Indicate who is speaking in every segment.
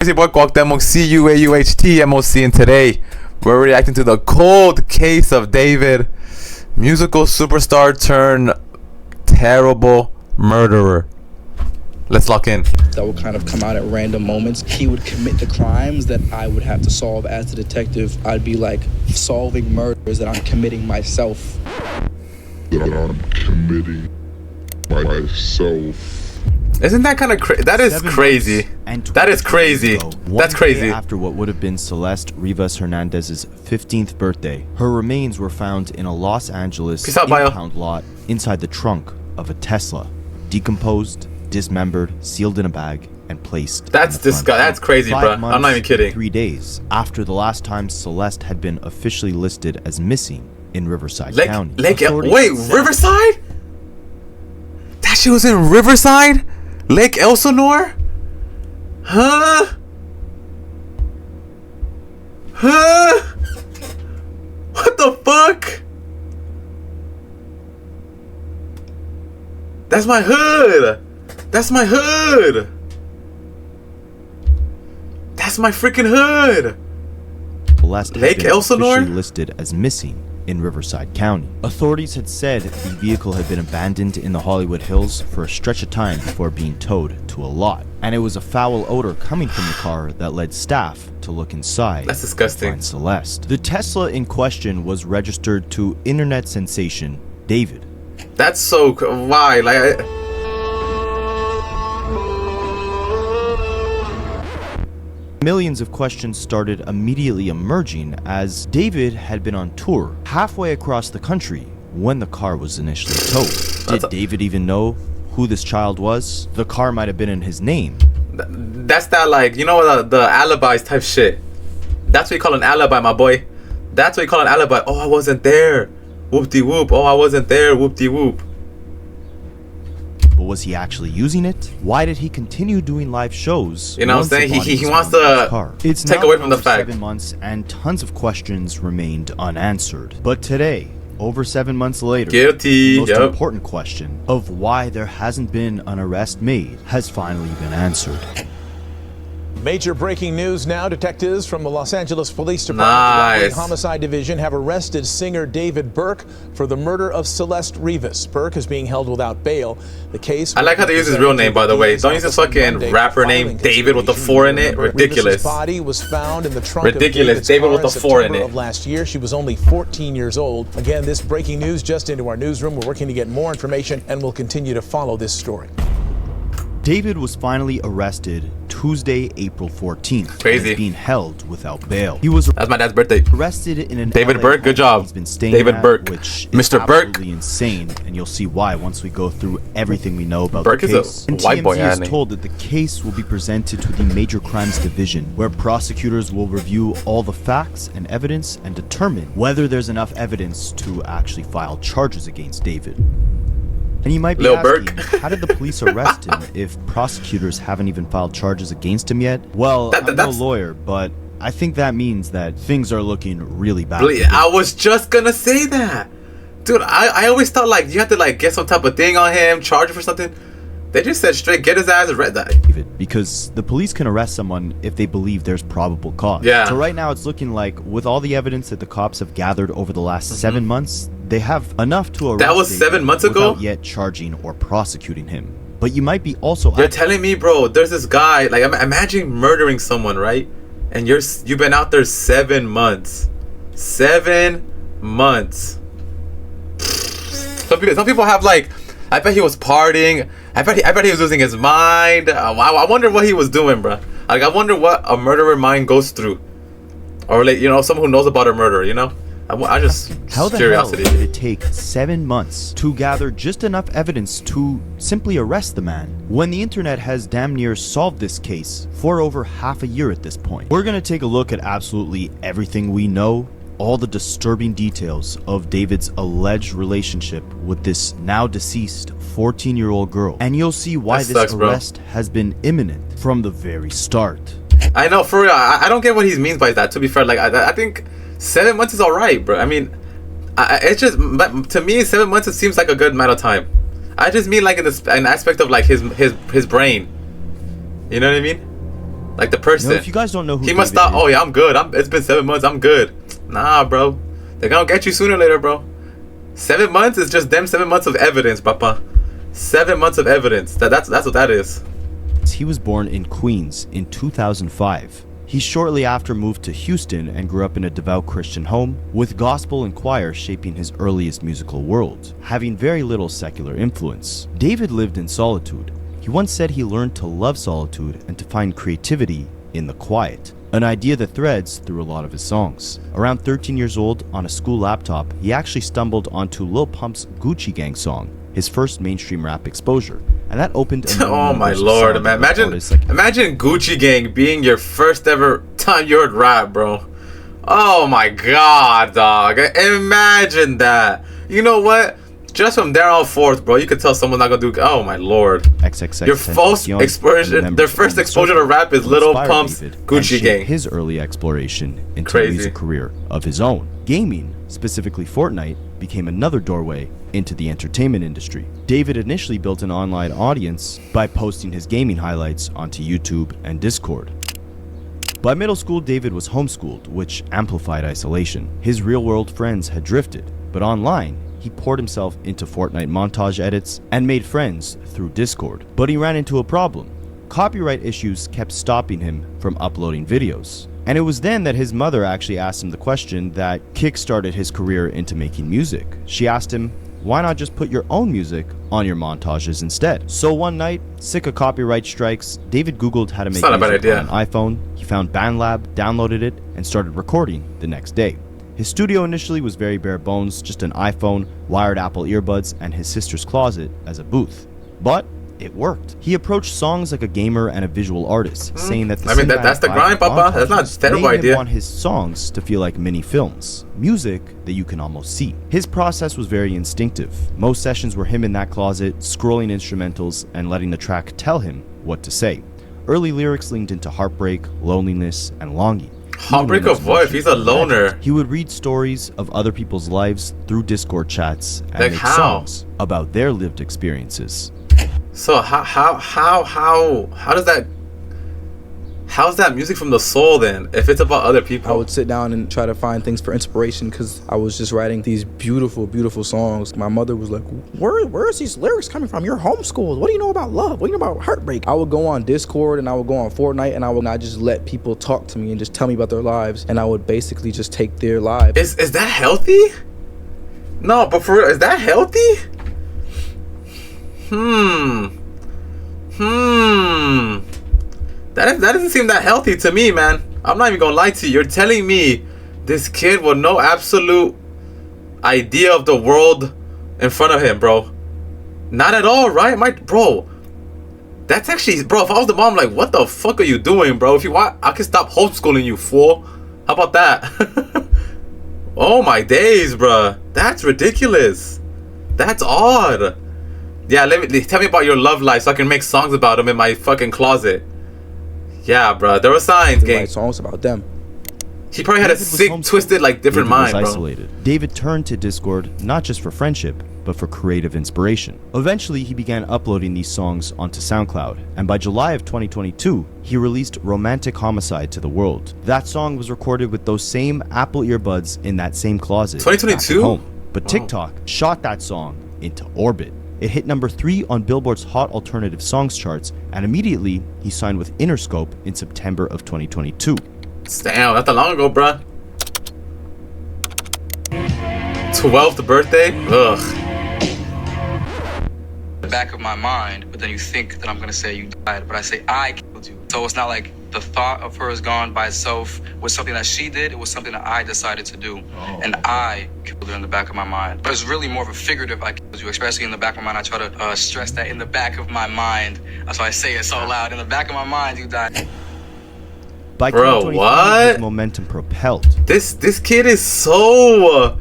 Speaker 1: Crazy boy Cuauhtemoc, CUAUHTMOC, and today we're reacting to the cold case of David, musical superstar turned terrible murderer. Let's lock in.
Speaker 2: That would kind of come out at random moments. He would commit the crimes that I would have to solve as a detective. I'd be like solving murders that I'm committing myself.
Speaker 1: Isn't that kind of crazy? That is crazy. That is crazy. That's crazy.
Speaker 3: After what would have been Celeste Rivas Hernandez's 15th birthday, her remains were found in a Los Angeles impound lot inside the trunk of a Tesla, decomposed, dismembered, sealed in a bag, and placed.
Speaker 1: That's disgusting. That's crazy, bro. I'm not even kidding.
Speaker 3: 3 days after the last time Celeste had been officially listed as missing in Riverside County.
Speaker 1: Wait, Riverside? That shit was in Riverside? Lake Elsinore? Huh? What the fuck? That's my hood. That's my hood. That's my freaking hood.
Speaker 3: Celeste
Speaker 1: Lake Elsinore?
Speaker 3: Officially listed as missing in Riverside County. Authorities had said the vehicle had been abandoned in the Hollywood Hills for a stretch of time before being towed to a lot, and it was a foul odor coming from the car that led staff to look inside.
Speaker 1: That's disgusting.
Speaker 3: To find Celeste. The Tesla in question was registered to internet sensation David.
Speaker 1: That's so why
Speaker 3: Millions of questions started immediately emerging as David had been on tour halfway across the country when the car was initially towed. Did David even know who this child was? The car might have been in his name.
Speaker 1: That's that, like, you know, the alibis type shit. That's what you call an alibi, my boy. That's what you call an alibi. Oh, I wasn't there. Whoop-de-whoop. Oh, I wasn't there. Whoop-de-whoop.
Speaker 3: But was he actually using it? Why did he continue doing live shows?
Speaker 1: You know what I'm saying? He wants to take away from the fact.
Speaker 3: 7 months and tons of questions remained unanswered. But today, over 7 months later,
Speaker 1: the
Speaker 3: most important question of why there hasn't been an arrest made has finally been answered.
Speaker 4: Major breaking news now. Detectives from the Los Angeles Police Department Homicide Division have arrested singer David Burke for the murder of Celeste Rivas. Burke is being held without bail. The case.
Speaker 1: I like how they use his real name, by the way. Don't use his fucking rapper name, David, with the 4 in it. Ridiculous.
Speaker 4: Rivas' body was found in the trunk
Speaker 1: ridiculous.
Speaker 4: Of
Speaker 1: David with the 4 in it.
Speaker 4: Of last year. She was only 14 years old. Again, this breaking news just into our newsroom. We're working to get more information, and we'll continue to follow this story.
Speaker 3: David was finally arrested Tuesday, April 14th.
Speaker 1: Crazy.
Speaker 3: Being held without bail. He was
Speaker 1: That's my dad's birthday.
Speaker 3: Arrested in an
Speaker 1: David
Speaker 3: LA
Speaker 1: Burke, good job.
Speaker 3: He's been staying
Speaker 1: David Burke,
Speaker 3: which
Speaker 1: Mr.
Speaker 3: is
Speaker 1: Burke.
Speaker 3: Absolutely insane, and you'll see why once we go through everything we know about
Speaker 1: Burke
Speaker 3: the case.
Speaker 1: is a white boy,
Speaker 3: TMZ is told that the case will be presented to the Major Crimes Division, where prosecutors will review all the facts and evidence and determine whether there's enough evidence to actually file charges against David. And you might be asking, how did the police arrest him if prosecutors haven't even filed charges against him yet? Well, I'm no lawyer, but I think that means that things are looking really bad.
Speaker 1: I was just gonna say that. Dude, I always thought, like, you had to, like, get some type of thing on him, charge him for something. They just said straight, get his ass and read that.
Speaker 3: Because the police can arrest someone if they believe there's probable cause.
Speaker 1: Yeah.
Speaker 3: So right now it's looking like, with all the evidence that the cops have gathered over the last 7 months, they have enough to arrest.
Speaker 1: That was 7 months ago?
Speaker 3: Without yet charging or prosecuting him. But you might be also.
Speaker 1: You're telling me, bro, there's this guy, like, imagine murdering someone, right? And you've been out there 7 months. 7 months. Some people have, like, I bet he was partying. I bet he was losing his mind. I wonder what he was doing, bro. Like, I wonder what a murderer mind goes through, or, like, you know, someone who knows about a murder. You know, I just
Speaker 3: how the
Speaker 1: curiosity.
Speaker 3: hell did it take 7 months to gather just enough evidence to simply arrest the man when the internet has damn near solved this case for over half a year at this point? We're gonna take a look at absolutely everything we know, all the disturbing details of David's alleged relationship with this now deceased 14-year-old girl, and you'll see why this arrest has been imminent from the very start.
Speaker 1: I know, for real. I don't get what he means by that. To be fair, like, I think 7 months is all right, bro. I mean, it's just, but to me, 7 months, it seems like a good amount of time. I just mean, like, in an aspect of, like, his brain. You know what I mean? Like the person.
Speaker 3: Now, if you guys don't know who
Speaker 1: he must
Speaker 3: David
Speaker 1: thought, oh yeah, I'm good. It's been 7 months. I'm good. Nah, bro. They're gonna get you sooner or later, bro. 7 months is just them 7 months of evidence, papa. 7 months of evidence. That's what that is.
Speaker 3: He was born in Queens in 2005. He shortly after moved to Houston and grew up in a devout Christian home, with gospel and choir shaping his earliest musical world, having very little secular influence. David lived in solitude. He once said he learned to love solitude and to find creativity in the quiet, an idea that threads through a lot of his songs. Around 13 years old, on a school laptop, he actually stumbled onto Lil Pump's Gucci Gang song, his first mainstream rap exposure, and that opened a
Speaker 1: oh my lord, man. Imagine Gucci Gang being your first ever time you heard rap, bro. Oh my god, dog. Imagine that. You know what? Just from there on forth, bro, you could tell someone's not gonna do. Oh my lord.
Speaker 3: XXX
Speaker 1: Your false exposure. Their first exposure to rap is Lil Pump's Gucci Gang.
Speaker 3: His early exploration into
Speaker 1: Crazy.
Speaker 3: a music career of his own. Gaming, specifically Fortnite, became another doorway into the entertainment industry. David initially built an online audience by posting his gaming highlights onto YouTube and Discord. By middle school, David was homeschooled, which amplified isolation. His real-world friends had drifted, but online, he poured himself into Fortnite montage edits and made friends through Discord. But he ran into a problem. Copyright issues kept stopping him from uploading videos. And it was then that his mother actually asked him the question that kickstarted his career into making music. She asked him, why not just put your own music on your montages instead? So one night, sick of copyright strikes, David Googled how to make music on an iPhone. He found BandLab, downloaded it, and started recording the next day. His studio initially was very bare bones, just an iPhone, wired Apple earbuds, and his sister's closet as a booth. But it worked. He approached songs like a gamer and a visual artist, saying that
Speaker 1: that's the grind, papa. That's not a terrible idea.
Speaker 3: He want his songs to feel like mini films, music that you can almost see. His process was very instinctive. Most sessions were him in that closet, scrolling instrumentals and letting the track tell him what to say. Early lyrics leaned into heartbreak, loneliness, and longing.
Speaker 1: Heartbreak of what? If he's a loner.
Speaker 3: He would read stories of other people's lives through Discord chats and
Speaker 1: like
Speaker 3: make
Speaker 1: how?
Speaker 3: songs about their lived experiences.
Speaker 1: So how does that? How's that music from the soul then? If it's about other people,
Speaker 2: I would sit down and try to find things for inspiration because I was just writing these beautiful, beautiful songs. My mother was like, "Where is these lyrics coming from? You're homeschooled. What do you know about love? What do you know about heartbreak?" I would go on Discord and I would go on Fortnite and I would not just let people talk to me and just tell me about their lives, and I would basically just take their lives.
Speaker 1: Is that healthy? No, but for real, is that healthy? That doesn't seem that healthy to me, man. I'm not even gonna lie to you. You're telling me this kid with no absolute idea of the world in front of him, bro. Not at all, right? Bro, that's actually, bro, if I was the mom, like, what the fuck are you doing, bro? If you want, I can stop homeschooling you, fool. How about that? Oh my days, bro. That's ridiculous. That's odd. Yeah, tell me about your love life so I can make songs about them in my fucking closet. Yeah, bro. There were signs, gang.
Speaker 2: Write songs about them.
Speaker 1: He probably had a sick, twisted, like, different mind, bro.
Speaker 3: Isolated. David turned to Discord not just for friendship, but for creative inspiration. Eventually, he began uploading these songs onto SoundCloud, and by July of 2022, he released Romantic Homicide to the world. That song was recorded with those same Apple earbuds in that same closet.
Speaker 1: 2022?
Speaker 3: But TikTok shot that song into orbit. It hit number 3 on Billboard's Hot Alternative Songs charts, and immediately he signed with Interscope in September of 2022.
Speaker 1: Damn, that's that long ago, bruh. 12th birthday? Ugh.
Speaker 5: The back of my mind, but then you think that I'm gonna say you died, but I say I killed you. So it's not like the thought of her is gone by itself was something that she did. It was something that I decided to do, and I killed her in the back of my mind. But it's really more of a figurative I killed you, especially in the back of my mind. I try to stress that in the back of my mind. That's why I say it so loud. In the back of my mind, you died.
Speaker 3: By
Speaker 1: Bro, what?
Speaker 3: His momentum propelled.
Speaker 1: This kid is so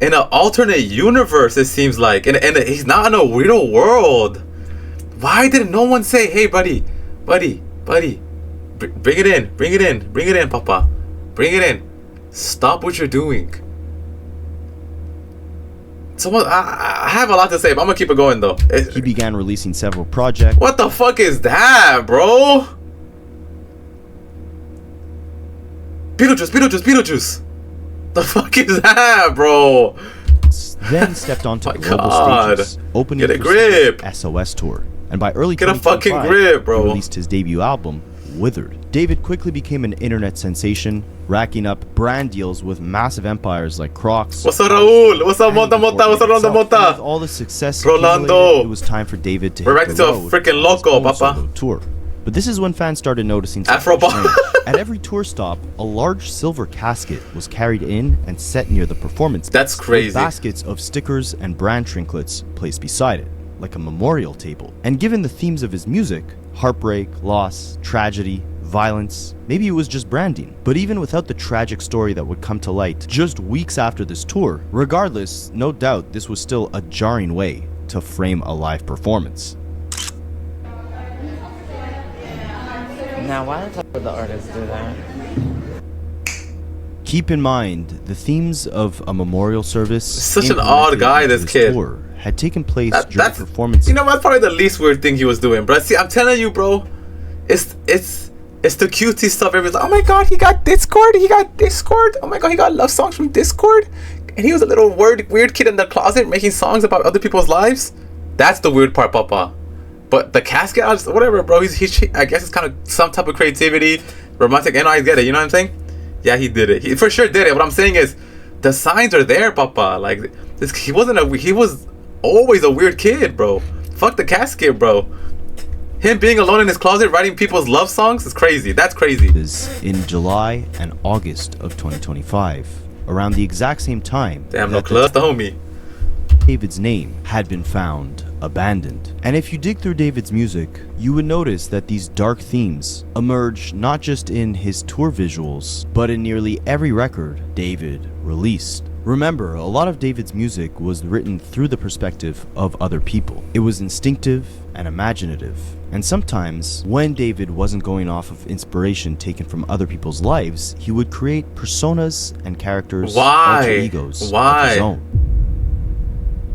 Speaker 1: in an alternate universe. It seems like, and he's not in a real world. Why did no one say, "Hey, buddy, bring it in, Papa, bring it in. Stop what you're doing." Someone, I have a lot to say, but I'm gonna keep it going though.
Speaker 3: He began releasing several projects.
Speaker 1: What the fuck is that, bro? Beetlejuice, Beetlejuice, Beetlejuice. The fuck is that, bro?
Speaker 3: Then stepped onto
Speaker 1: My
Speaker 3: global
Speaker 1: God.
Speaker 3: stages, opening
Speaker 1: Get a
Speaker 3: for
Speaker 1: grip.
Speaker 3: Sting's SOS tour. And by early
Speaker 1: Get a
Speaker 3: 2025,
Speaker 1: fucking grip, bro.
Speaker 3: he released his debut album, Withered. David quickly became an internet sensation, racking up brand deals with massive empires like Crocs.
Speaker 1: What's up, Raul? What's up, Mota Mota? What's up, Ronda
Speaker 3: And with
Speaker 1: Mota?
Speaker 3: all the success
Speaker 1: Rolando.
Speaker 3: accumulated, it was time for David to
Speaker 1: We're
Speaker 3: hit
Speaker 1: back
Speaker 3: the
Speaker 1: to a
Speaker 3: road
Speaker 1: freaking
Speaker 3: on his
Speaker 1: loco,
Speaker 3: own
Speaker 1: papa.
Speaker 3: solo tour. But this is when fans started noticing
Speaker 1: Afro
Speaker 3: something
Speaker 1: ball.
Speaker 3: strange. At every tour stop, a large silver casket was carried in and set near the performance.
Speaker 1: That's
Speaker 3: desk,
Speaker 1: crazy.
Speaker 3: with baskets of stickers and brand trinkets placed beside it, like a memorial table. And given the themes of his music, heartbreak, loss, tragedy, violence, maybe it was just branding. But even without the tragic story that would come to light just weeks after this tour, regardless, no doubt this was still a jarring way to frame a live performance.
Speaker 6: Now, why does the artist do that?
Speaker 3: Keep in mind, the themes of a memorial service
Speaker 1: Such an odd
Speaker 3: implemented
Speaker 1: guy,
Speaker 3: into
Speaker 1: this kid.
Speaker 3: tour had taken place during
Speaker 1: That's
Speaker 3: performances.
Speaker 1: You know, that's probably the least weird thing he was doing, bro. See, I'm telling you, bro. It's the cutesy stuff. Everyone's like, oh my god, he got Discord. He got Discord. Oh my god, he got love songs from Discord. And he was a little weird kid in the closet making songs about other people's lives. That's the weird part, Papa. But the casket, whatever, bro. He's I guess it's kind of some type of creativity, romantic. And I get it. You know what I'm saying? Yeah, he did it. He for sure did it. What I'm saying is, the signs are there, Papa. Like this, he was always a weird kid, bro. Fuck the casket, bro. Him being alone in his closet writing people's love songs is crazy. That's crazy.
Speaker 3: In July and August of 2025, around the exact same time
Speaker 1: Damn, no
Speaker 3: that
Speaker 1: club, the homie.
Speaker 3: David's name had been found abandoned. And if you dig through David's music, you would notice that these dark themes emerge not just in his tour visuals, but in nearly every record David released. Remember, a lot of David's music was written through the perspective of other people. It was instinctive and imaginative. And sometimes, when David wasn't going off of inspiration taken from other people's lives, he would create personas and characters, alter egos of his own.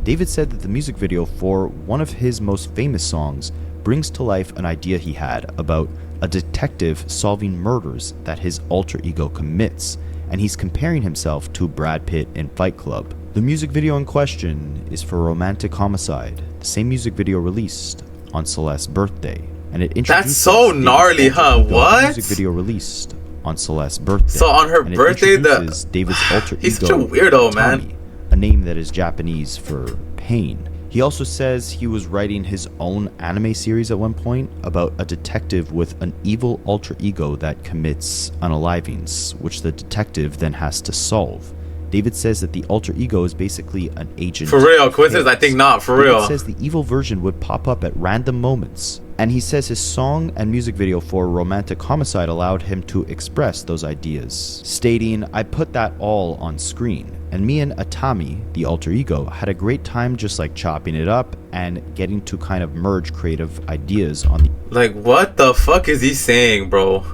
Speaker 3: David said that the music video for one of his most famous songs brings to life an idea he had about a detective solving murders that his alter ego commits, and he's comparing himself to Brad Pitt in Fight Club. The music video in question is for Romantic Homicide, the same music video released on Celeste's birthday, and it introduces
Speaker 1: That's so gnarly, huh? What?
Speaker 3: Music video released on Celeste's birthday.
Speaker 1: So on her
Speaker 3: and it
Speaker 1: birthday,
Speaker 3: introduces David's alter
Speaker 1: he's
Speaker 3: ego,
Speaker 1: such a weirdo, man.
Speaker 3: Tommy, a name that is Japanese for pain. He also says he was writing his own anime series at one point about a detective with an evil alter ego that commits unalivings, which the detective then has to solve. David says that the alter ego is basically an agent.
Speaker 1: For real, coincidence? I think not. For real.
Speaker 3: David says the evil version would pop up at random moments. And he says his song and music video for Romantic Homicide allowed him to express those ideas, stating, "I put that all on screen. And me and Atami, the alter ego, had a great time just like chopping it up and getting to kind of merge creative ideas on the..."
Speaker 1: Like, what the fuck is he saying, bro?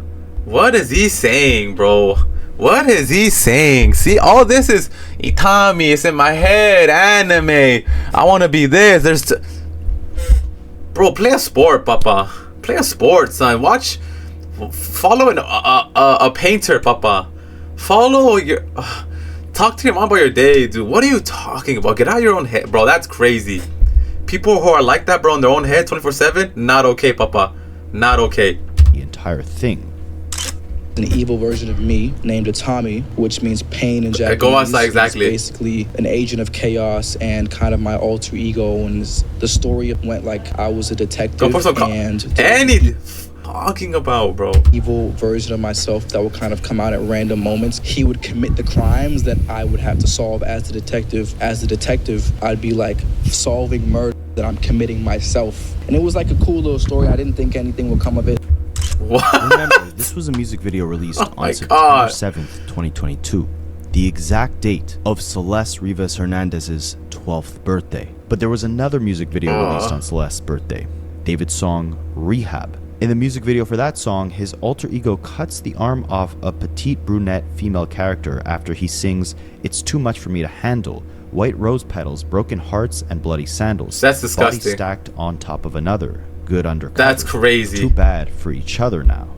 Speaker 1: What is he saying, bro? What is he saying? See, all this is Itami. It's in my head. Anime. I want to be this. Bro, play a sport, Papa. Play a sport, son. Follow a painter, Papa. Follow your. Talk to your mom about your day, dude. What are you talking about? Get out of your own head, bro. That's crazy. People who are like that, bro, in their own head, 24/7. Not okay, Papa. Not okay.
Speaker 3: The entire thing.
Speaker 2: An evil version of me named Atami, which means pain in Japanese.
Speaker 1: Go outside, exactly.
Speaker 2: It's basically an agent of chaos and kind of my alter ego. And the story went like I was a detective
Speaker 1: and talking about, bro.
Speaker 2: Evil version of myself that would kind of come out at random moments. He would commit the crimes that I would have to solve as the detective. As the detective, I'd be like solving murder that I'm committing myself. And it was like a cool little story. I didn't think anything would come of it.
Speaker 1: What?
Speaker 3: Remember, this was a music video released on September 7th, 2022, the exact date of Celeste Rivas Hernandez's 12th birthday. But there was another music video released on Celeste's birthday, David's song Rehab. In the music video for that song, his alter ego cuts the arm off a petite brunette female character after he sings "It's Too Much For Me to Handle," white rose petals, broken hearts, and bloody sandals.
Speaker 1: That's disgusting.
Speaker 3: Body stacked on top of another. Good undercover.
Speaker 1: That's crazy.
Speaker 3: Too bad for each other now.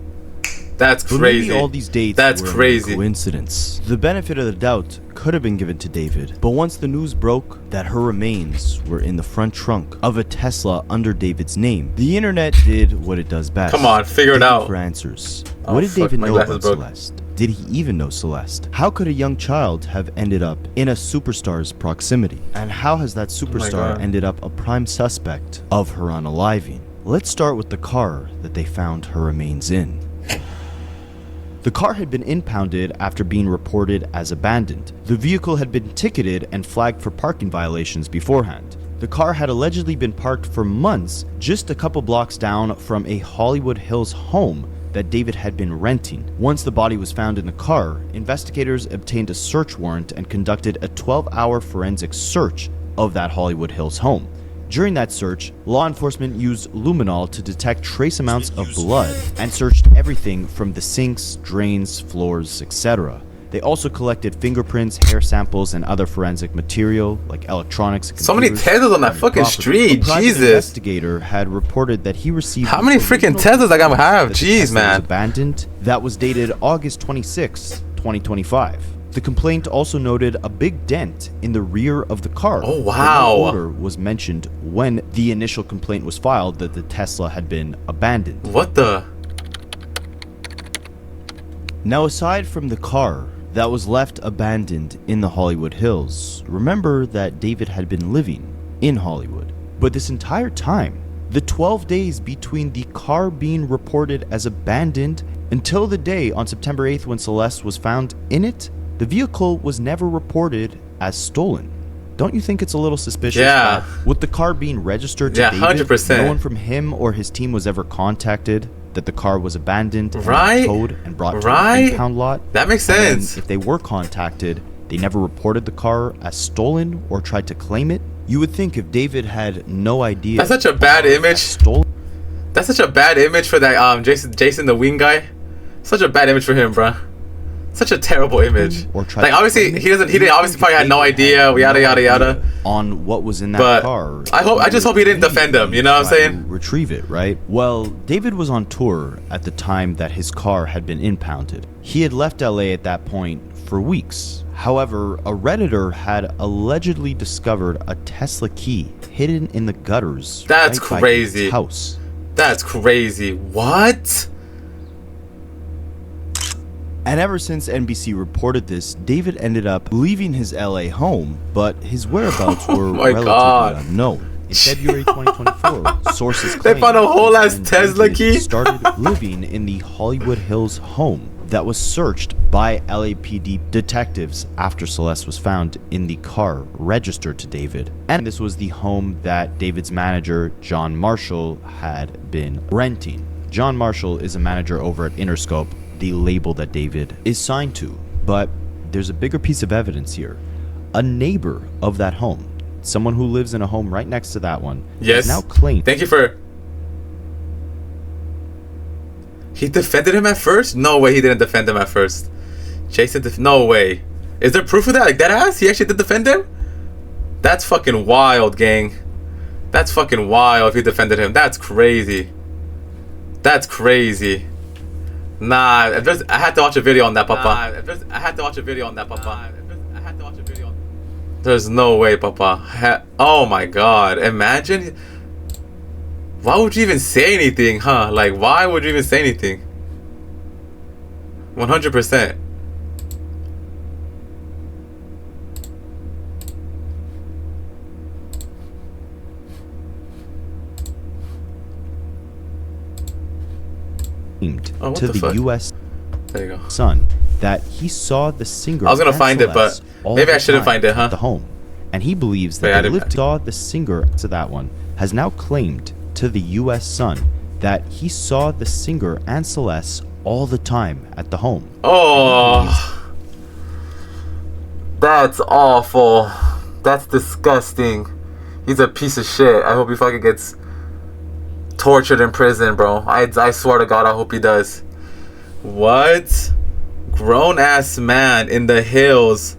Speaker 1: That's
Speaker 3: But
Speaker 1: crazy.
Speaker 3: maybe all these dates
Speaker 1: That's
Speaker 3: were a
Speaker 1: crazy.
Speaker 3: coincidence. The benefit of the doubt could have been given to David, but once the news broke that her remains were in the front trunk of a Tesla under David's name, the internet did what it does best.
Speaker 1: Come on, figure it
Speaker 3: digging
Speaker 1: out.
Speaker 3: for answers.
Speaker 1: Oh,
Speaker 3: What did
Speaker 1: fuck,
Speaker 3: David
Speaker 1: my
Speaker 3: know
Speaker 1: glasses
Speaker 3: about
Speaker 1: broke.
Speaker 3: Celeste? Did he even know Celeste? How could a young child have ended up in a superstar's proximity? And how has that superstar
Speaker 1: God.
Speaker 3: ended up a prime suspect of her unaliving? Let's start with the car that they found her remains in. The car had been impounded after being reported as abandoned. The vehicle had been ticketed and flagged for parking violations beforehand. The car had allegedly been parked for months just a couple blocks down from a Hollywood Hills home that David had been renting. Once the body was found in the car, investigators obtained a search warrant and conducted a 12-hour forensic search of that Hollywood Hills home. During that search, law enforcement used luminol to detect trace amounts of blood and searched everything from the sinks, drains, floors, etc. They also collected fingerprints, hair samples, and other forensic material like electronics and
Speaker 1: So many
Speaker 3: computers
Speaker 1: Teslas on that
Speaker 3: from the
Speaker 1: fucking
Speaker 3: property.
Speaker 1: street.
Speaker 3: A private
Speaker 1: Jesus.
Speaker 3: investigator had reported that he received
Speaker 1: How many freaking
Speaker 3: original
Speaker 1: Teslas I gotta have?
Speaker 3: that the
Speaker 1: Jeez,
Speaker 3: Tesla
Speaker 1: man.
Speaker 3: was abandoned. That was dated August 26, 2025. The complaint also noted a big dent in the rear of the car.
Speaker 1: Oh,
Speaker 3: but
Speaker 1: wow.
Speaker 3: no odor was mentioned when the initial complaint was filed that the Tesla had been abandoned.
Speaker 1: What the?
Speaker 3: Now, aside from the car that was left abandoned in the Hollywood Hills, remember that David had been living in Hollywood. But this entire time, the 12 days between the car being reported as abandoned until the day on September 8th when Celeste was found in it, the vehicle was never reported as stolen. Don't you think it's a little suspicious
Speaker 1: Yeah.
Speaker 3: that with the car being registered to
Speaker 1: Yeah,
Speaker 3: David,
Speaker 1: 100%.
Speaker 3: no one from him or his team was ever contacted that the car was abandoned, and
Speaker 1: Right?
Speaker 3: towed and brought to
Speaker 1: Right?
Speaker 3: an impound lot?
Speaker 1: That makes
Speaker 3: And then
Speaker 1: sense.
Speaker 3: if they were contacted, they never reported the car as stolen or tried to claim it. You would think if David had no idea.
Speaker 1: That's such a bad image.
Speaker 3: Stolen.
Speaker 1: That's such a bad image for that Jason the Wing guy. Such a bad image for him, bruh. Such a terrible image.
Speaker 3: Or try
Speaker 1: Like
Speaker 3: to
Speaker 1: obviously
Speaker 3: claim it.
Speaker 1: he didn't
Speaker 3: You would
Speaker 1: obviously
Speaker 3: think
Speaker 1: probably
Speaker 3: if
Speaker 1: had no
Speaker 3: David
Speaker 1: idea,
Speaker 3: had
Speaker 1: yada
Speaker 3: no
Speaker 1: yada
Speaker 3: idea
Speaker 1: yada.
Speaker 3: on what was in that
Speaker 1: But
Speaker 3: car.
Speaker 1: I just hope he didn't defend him, you know what I'm
Speaker 3: try to
Speaker 1: saying?
Speaker 3: Retrieve it, right? Well, David was on tour at the time that his car had been impounded. He had left LA at that point for weeks. However, a Redditor had allegedly discovered a Tesla key hidden in the gutters.
Speaker 1: That's
Speaker 3: right by
Speaker 1: crazy.
Speaker 3: David's house.
Speaker 1: That's crazy. What?
Speaker 3: And ever since NBC reported this, David ended up leaving his LA home, but his whereabouts were
Speaker 1: my
Speaker 3: relatively
Speaker 1: God.
Speaker 3: unknown. In February 2024, sources
Speaker 1: They
Speaker 3: claim
Speaker 1: found a whole ass
Speaker 3: that
Speaker 1: Tesla
Speaker 3: David
Speaker 1: key?
Speaker 3: started living in the Hollywood Hills home that was searched by LAPD detectives after Celeste was found in the car registered to David. And this was the home that David's manager, John Marshall, had been renting. John Marshall is a manager over at Interscope, the label that David is signed to. But there's a bigger piece of evidence here. A neighbor of that home, someone who lives in a home right next to that one,
Speaker 1: Yes.
Speaker 3: has now claimed.
Speaker 1: Thank you for. He defended him at first? No way he didn't defend him at first. Jason, no way. Is there proof of that? Like that ass? He actually did defend him? That's fucking wild, gang. That's fucking wild if he defended him. That's crazy. That's crazy. Nah, I had to watch a video on that, Papa. I had to watch a video on that, Papa. I had to watch a video on. There's no way, Papa. Oh my God! Imagine. Why would you even say anything, huh? Like, why would you even say anything? 100%. Oh, what
Speaker 3: to
Speaker 1: the
Speaker 3: the
Speaker 1: fuck?
Speaker 3: U.S.
Speaker 1: There you go.
Speaker 3: Sun that he saw the singer.
Speaker 1: I was gonna
Speaker 3: and
Speaker 1: find it, but
Speaker 3: Celeste all
Speaker 1: maybe I
Speaker 3: the
Speaker 1: shouldn't
Speaker 3: time
Speaker 1: find it, huh?
Speaker 3: at the home, and he believes
Speaker 1: Wait, I
Speaker 3: that they
Speaker 1: didn't-
Speaker 3: lived. Saw the singer to that one has now claimed to the U.S. Sun that he saw the singer and Celeste all the time at the home.
Speaker 1: Oh, that's awful. That's disgusting. He's a piece of shit. I hope he fucking gets tortured in prison, bro. I swear to God, I hope he does. What? Grown ass man in the hills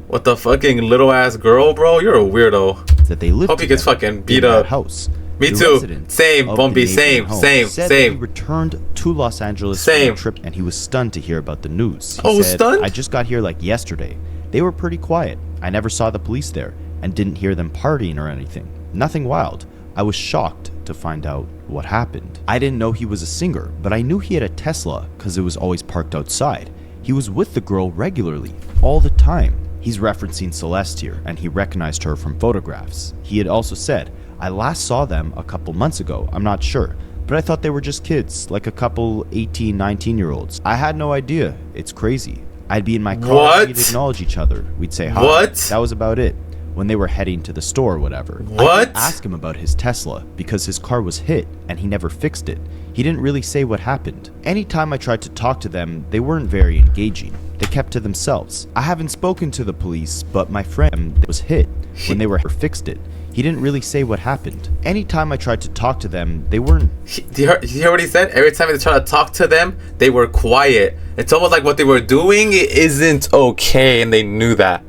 Speaker 1: with a fucking little ass girl, bro? You're a weirdo.
Speaker 3: That they lived.
Speaker 1: Hope he gets
Speaker 3: together
Speaker 1: fucking beat
Speaker 3: in that
Speaker 1: up.
Speaker 3: house.
Speaker 1: Me
Speaker 3: The
Speaker 1: too.
Speaker 3: resident
Speaker 1: Same,
Speaker 3: of the
Speaker 1: Bumpy.
Speaker 3: neighboring
Speaker 1: Same,
Speaker 3: home
Speaker 1: same,
Speaker 3: said that he
Speaker 1: same.
Speaker 3: returned to Los Angeles
Speaker 1: Same.
Speaker 3: from a trip and he was stunned to hear about the news. He
Speaker 1: Oh,
Speaker 3: said,
Speaker 1: stunned?
Speaker 3: I just got here like yesterday. They were pretty quiet. I never saw the police there and didn't hear them partying or anything. Nothing wild. I was shocked to find out what happened. I didn't know he was a singer, but I knew he had a Tesla because it was always parked outside. He was with the girl regularly, all the time. He's referencing Celeste here, and he recognized her from photographs. He had also said, I last saw them a couple months ago, I'm not sure, but I thought they were just kids, like a couple 18, 19-year-olds. I had no idea. It's crazy. I'd be in my car,
Speaker 1: What?
Speaker 3: we'd acknowledge each other, we'd say hi.
Speaker 1: What?
Speaker 3: That was about it. When they were heading to the store or whatever. I
Speaker 1: What?
Speaker 3: didn't ask him about his Tesla because his car was hit and he never fixed it. He didn't really say what happened. Anytime I tried to talk to them, they weren't very engaging. They kept to themselves. I haven't spoken to the police, but my friend was hit when they were fixed it. He didn't really say what happened. Anytime I tried to talk to them, they weren't.
Speaker 1: Do you hear what he said? Every time they try to talk to them, they were quiet. It's almost like what they were doing isn't okay, and they knew that.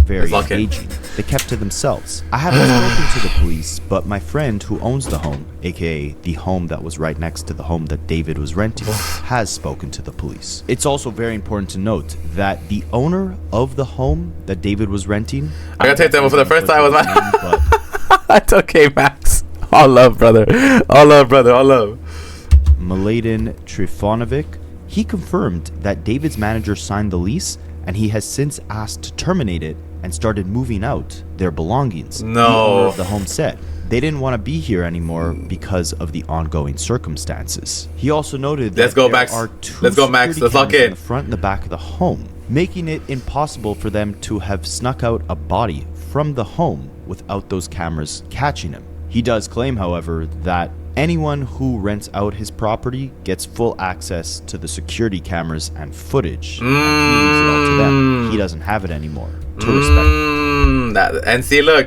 Speaker 3: Very
Speaker 1: Lock in.
Speaker 3: engaging. They kept to themselves. I haven't spoken to the police, but my friend who owns the home, aka the home that was right next to the home that David was renting, has spoken to the police. It's also very important to note that the owner of the home that David was renting,
Speaker 1: I gotta take that one for the first time. Was my.
Speaker 3: but
Speaker 1: That's okay, Max. All love, brother. All love, brother. All love.
Speaker 3: Mladen Trifonovic, he confirmed that David's manager signed the lease and he has since asked to terminate it and started moving out their belongings.
Speaker 1: No.
Speaker 3: The owner of the home said they didn't want to be here anymore because of the ongoing circumstances. He also noted that
Speaker 1: Let's go,
Speaker 3: there
Speaker 1: Max.
Speaker 3: are two
Speaker 1: Let's go, Max.
Speaker 3: security
Speaker 1: Let's lock
Speaker 3: cameras
Speaker 1: in.
Speaker 3: in the front and the back of the home, making it impossible for them to have snuck out a body from the home without those cameras catching him. He does claim, however, that anyone who rents out his property gets full access to the security cameras and footage. And he leaves it all to them. He doesn't have it anymore. To respect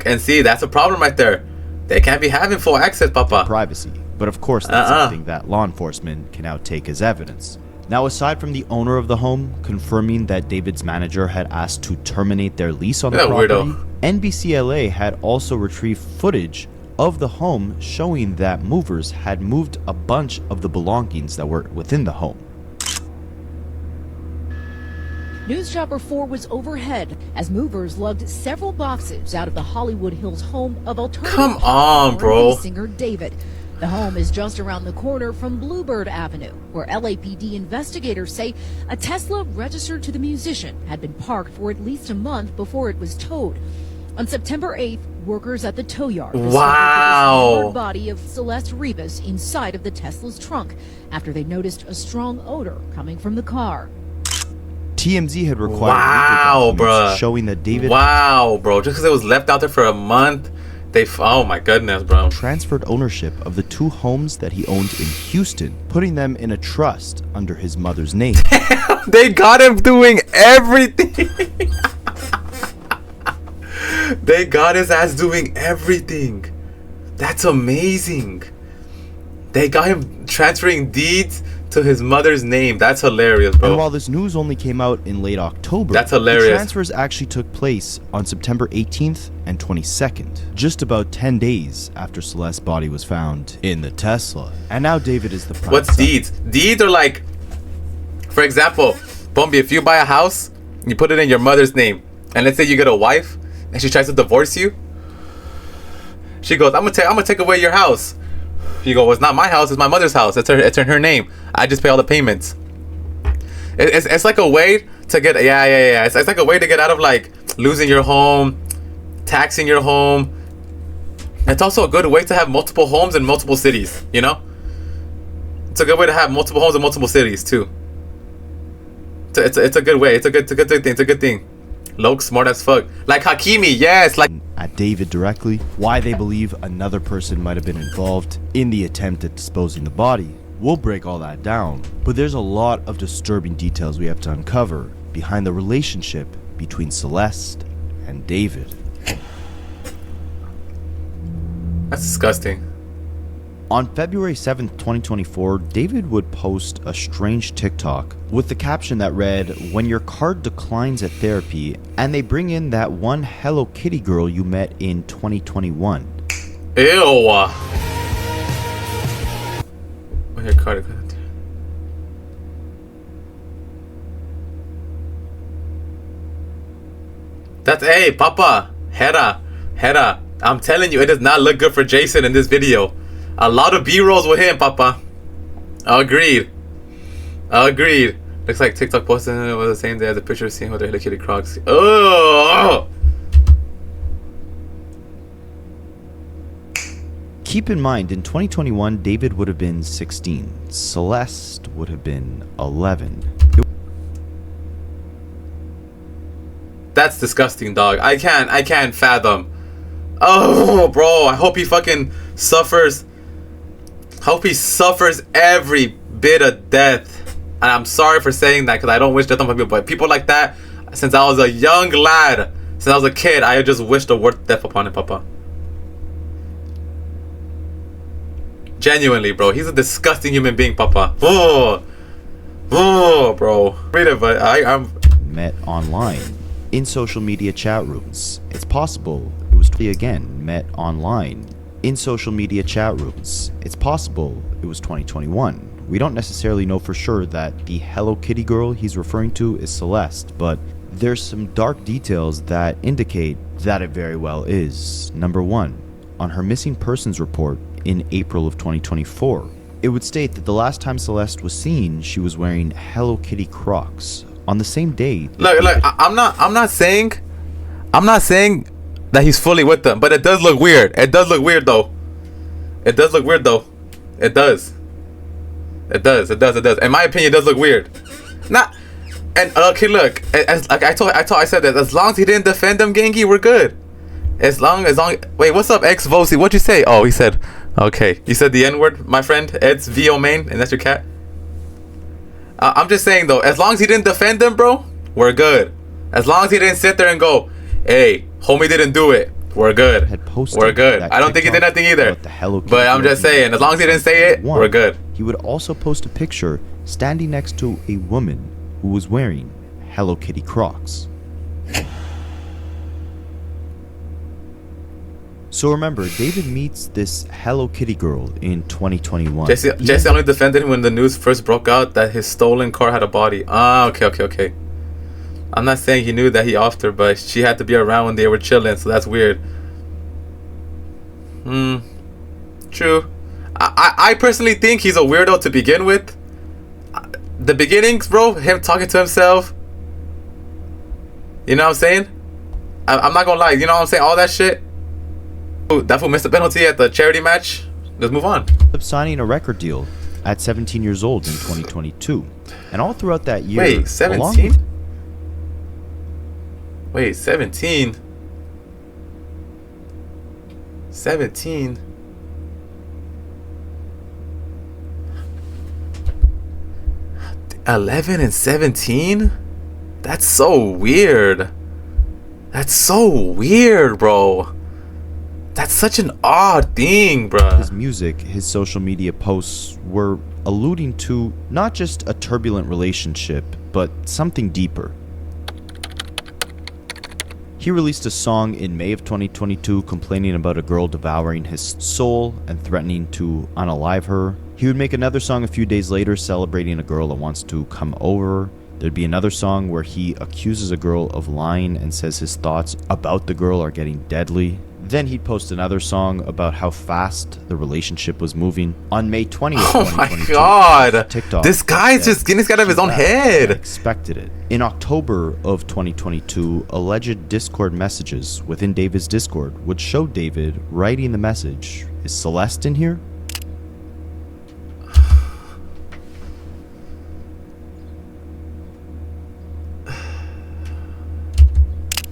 Speaker 1: And see, that's a problem right there. They can't be having full access, Papa.
Speaker 3: privacy. But of course, that's something that law enforcement can now take as evidence. Now, aside from the owner of the home confirming that David's manager had asked to terminate their lease on the
Speaker 1: Yeah,
Speaker 3: property,
Speaker 1: weirdo.
Speaker 3: NBCLA had also retrieved footage of the home showing that movers had moved a bunch of the belongings that were within the home.
Speaker 7: News Chopper 4 was overhead as movers lugged several boxes out of the Hollywood Hills home of alternative
Speaker 1: Come on,
Speaker 7: R&B
Speaker 1: bro.
Speaker 7: singer David. The home is just around the corner from Bluebird Avenue, where LAPD investigators say a Tesla registered to the musician had been parked for at least a month before it was towed. On September 8th, workers at the tow yard discovered the dismembered body of Celeste Rivas inside of the Tesla's trunk after they noticed a strong odor coming from the car.
Speaker 3: TMZ had required
Speaker 1: Wow,
Speaker 3: legal documents
Speaker 1: bruh.
Speaker 3: showing that David
Speaker 1: Wow, bro. Just because it was left out there for a month, oh my goodness, bro.
Speaker 3: transferred ownership of the two homes that he owned in Houston, putting them in a trust under his mother's name.
Speaker 1: They got him doing everything. They got his ass doing everything. That's amazing. They got him transferring deeds to his mother's name. That's hilarious, bro.
Speaker 3: And while this news only came out in late October,
Speaker 1: That's
Speaker 3: the
Speaker 1: hilarious.
Speaker 3: transfers actually took place on September 18th and 22nd, just about 10 days after Celeste's body was found in the Tesla. And now David is the prime
Speaker 1: What's
Speaker 3: suspect.
Speaker 1: deeds? Deeds are like, for example, Bombi, if you buy a house, you put it in your mother's name, and let's say you get a wife, and she tries to divorce you, she goes, I'm gonna take away your house. You go, well, it's not my house, it's my mother's house. It's in her name. I just pay all the payments. It's like a way to get, yeah. It's like a way to get out of like losing your home, taxing your home. It's also a good way to have multiple homes in multiple cities, you know? It's a good way to have multiple homes in multiple cities too. It's a good way. It's a good thing. It's a good thing. Loke smart as fuck. Like Hakimi, yes. Like
Speaker 3: At David directly, why they believe another person might have been involved in the attempt at disposing the body. We'll break all that down, but there's a lot of disturbing details we have to uncover behind the relationship between Celeste and David.
Speaker 1: that's disgusting.
Speaker 3: On February 7th, 2024, David would post a strange TikTok with the caption that read, "When your card declines at therapy and they bring in that one Hello Kitty girl you met in 2021."
Speaker 1: Ew. Here, Cardi. That's hey, Papa, Hera. I'm telling you, it does not look good for Jason in this video. A lot of B-rolls with him, Papa. Agreed. Looks like TikTok posted it was the same day as the picture of seeing with the Hello Kitty Crocs. Oh.
Speaker 3: Keep in mind, in 2021, David would have been 16. Celeste would have been 11.
Speaker 1: That's disgusting, dog. I can't fathom. Oh, bro. I hope he fucking suffers. Hope he suffers every bit of death. And I'm sorry for saying that because I don't wish death on people. But people like that, since I was a young lad, since I was a kid, I just wished the word death upon him, Papa. Genuinely, bro. He's a disgusting human being, Papa. Oh, bro. Read it, but I'm...
Speaker 3: Met online. In social media chat rooms. It's possible it was again met online in social media chat rooms. It's possible it was 2021. We don't necessarily know for sure that the Hello Kitty girl he's referring to is Celeste, but there's some dark details that indicate that it very well is. Number one, on her missing persons report in April of 2024, it would state that the last time Celeste was seen, she was wearing Hello Kitty Crocs. On the same day.
Speaker 1: Look, I'm not saying that he's fully with them, but it does look weird. It does. It does. In my opinion, it does look weird. Okay, look. I said that as long as he didn't defend them, Gengi, we're good. As long. Wait, what's up, X Vosi? What'd you say? Oh, he said. Okay, you said the N word, my friend. Ed's VO main, and that's your cat. I'm just saying though, as long as he didn't defend them, bro, we're good. As long as he didn't sit there and go, "Hey, homie didn't do it," we're good. We're good. I don't think he did nothing either. But I'm just saying, as long as he didn't say it, we're good.
Speaker 3: He would also post a picture standing next to a woman who was wearing Hello Kitty Crocs. So remember, David meets this Hello Kitty girl in 2021.
Speaker 1: Jesse only defended him when the news first broke out that his stolen car had a body. Ah, okay. I'm not saying he knew that he offed her, but she had to be around when they were chilling, so that's weird. True. I personally think he's a weirdo to begin with. The beginnings, bro, him talking to himself. You know what I'm saying? I'm not gonna lie, you know what I'm saying? All that shit. That fool missed a penalty at the charity match. Let's move on.
Speaker 3: Signing a record deal at 17 years old in 2022. And all throughout that year...
Speaker 1: Wait, 17? Wait, 17? 17? $11 and 17? That's so weird. That's so weird, bro. That's such an odd thing, bruh.
Speaker 3: His music, his social media posts were alluding to not just a turbulent relationship, but something deeper. He released a song in May of 2022 complaining about a girl devouring his soul and threatening to unalive her. He would make another song a few days later celebrating a girl that wants to come over. There'd be another song where he accuses a girl of lying and says his thoughts about the girl are getting deadly. Then he'd post another song about how fast the relationship was moving. On May 20th,
Speaker 1: oh my god,
Speaker 3: TikTok,
Speaker 1: this guy's just getting this out of his own head.
Speaker 3: I expected it. In October of 2022, alleged Discord messages within David's Discord would show David writing the message, "Is Celeste in here?"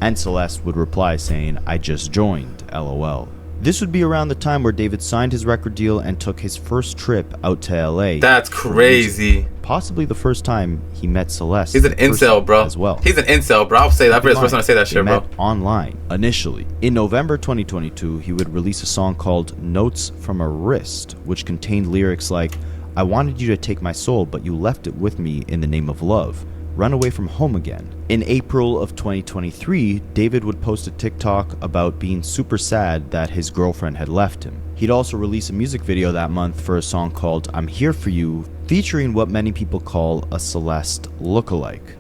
Speaker 3: And Celeste would reply saying, "I just joined, LOL." This would be around the time where David signed his record deal and took his first trip out to LA.
Speaker 1: That's crazy.
Speaker 3: Possibly the first time he met Celeste.
Speaker 1: He's an incel, bro.
Speaker 3: As well.
Speaker 1: He's an incel, bro. I'll say that. I'm the first one to say that shit, bro.
Speaker 3: Online initially. In November 2022, he would release a song called Notes from a Wrist, which contained lyrics like, "I wanted you to take my soul, but you left it with me in the name of love. run away from home again. In April of 2023, David would post a TikTok about being super sad that his girlfriend had left him. He'd also release a music video that month for a song called I'm Here For You, featuring what many people call a Celeste lookalike.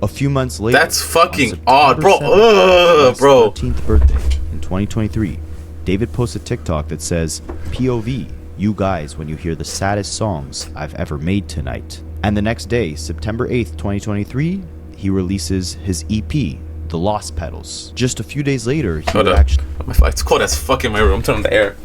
Speaker 3: A few months later,
Speaker 1: that's fucking odd, bro. Bro.
Speaker 3: 13th birthday in 2023, David posts a TikTok that says, POV, you guys when you hear the saddest songs I've ever made tonight. And the next day, September 8th, 2023, he releases his EP, The Lost Petals. Just a few days later, he would actually...
Speaker 1: It's cold as fuck in my room. Turn on the air.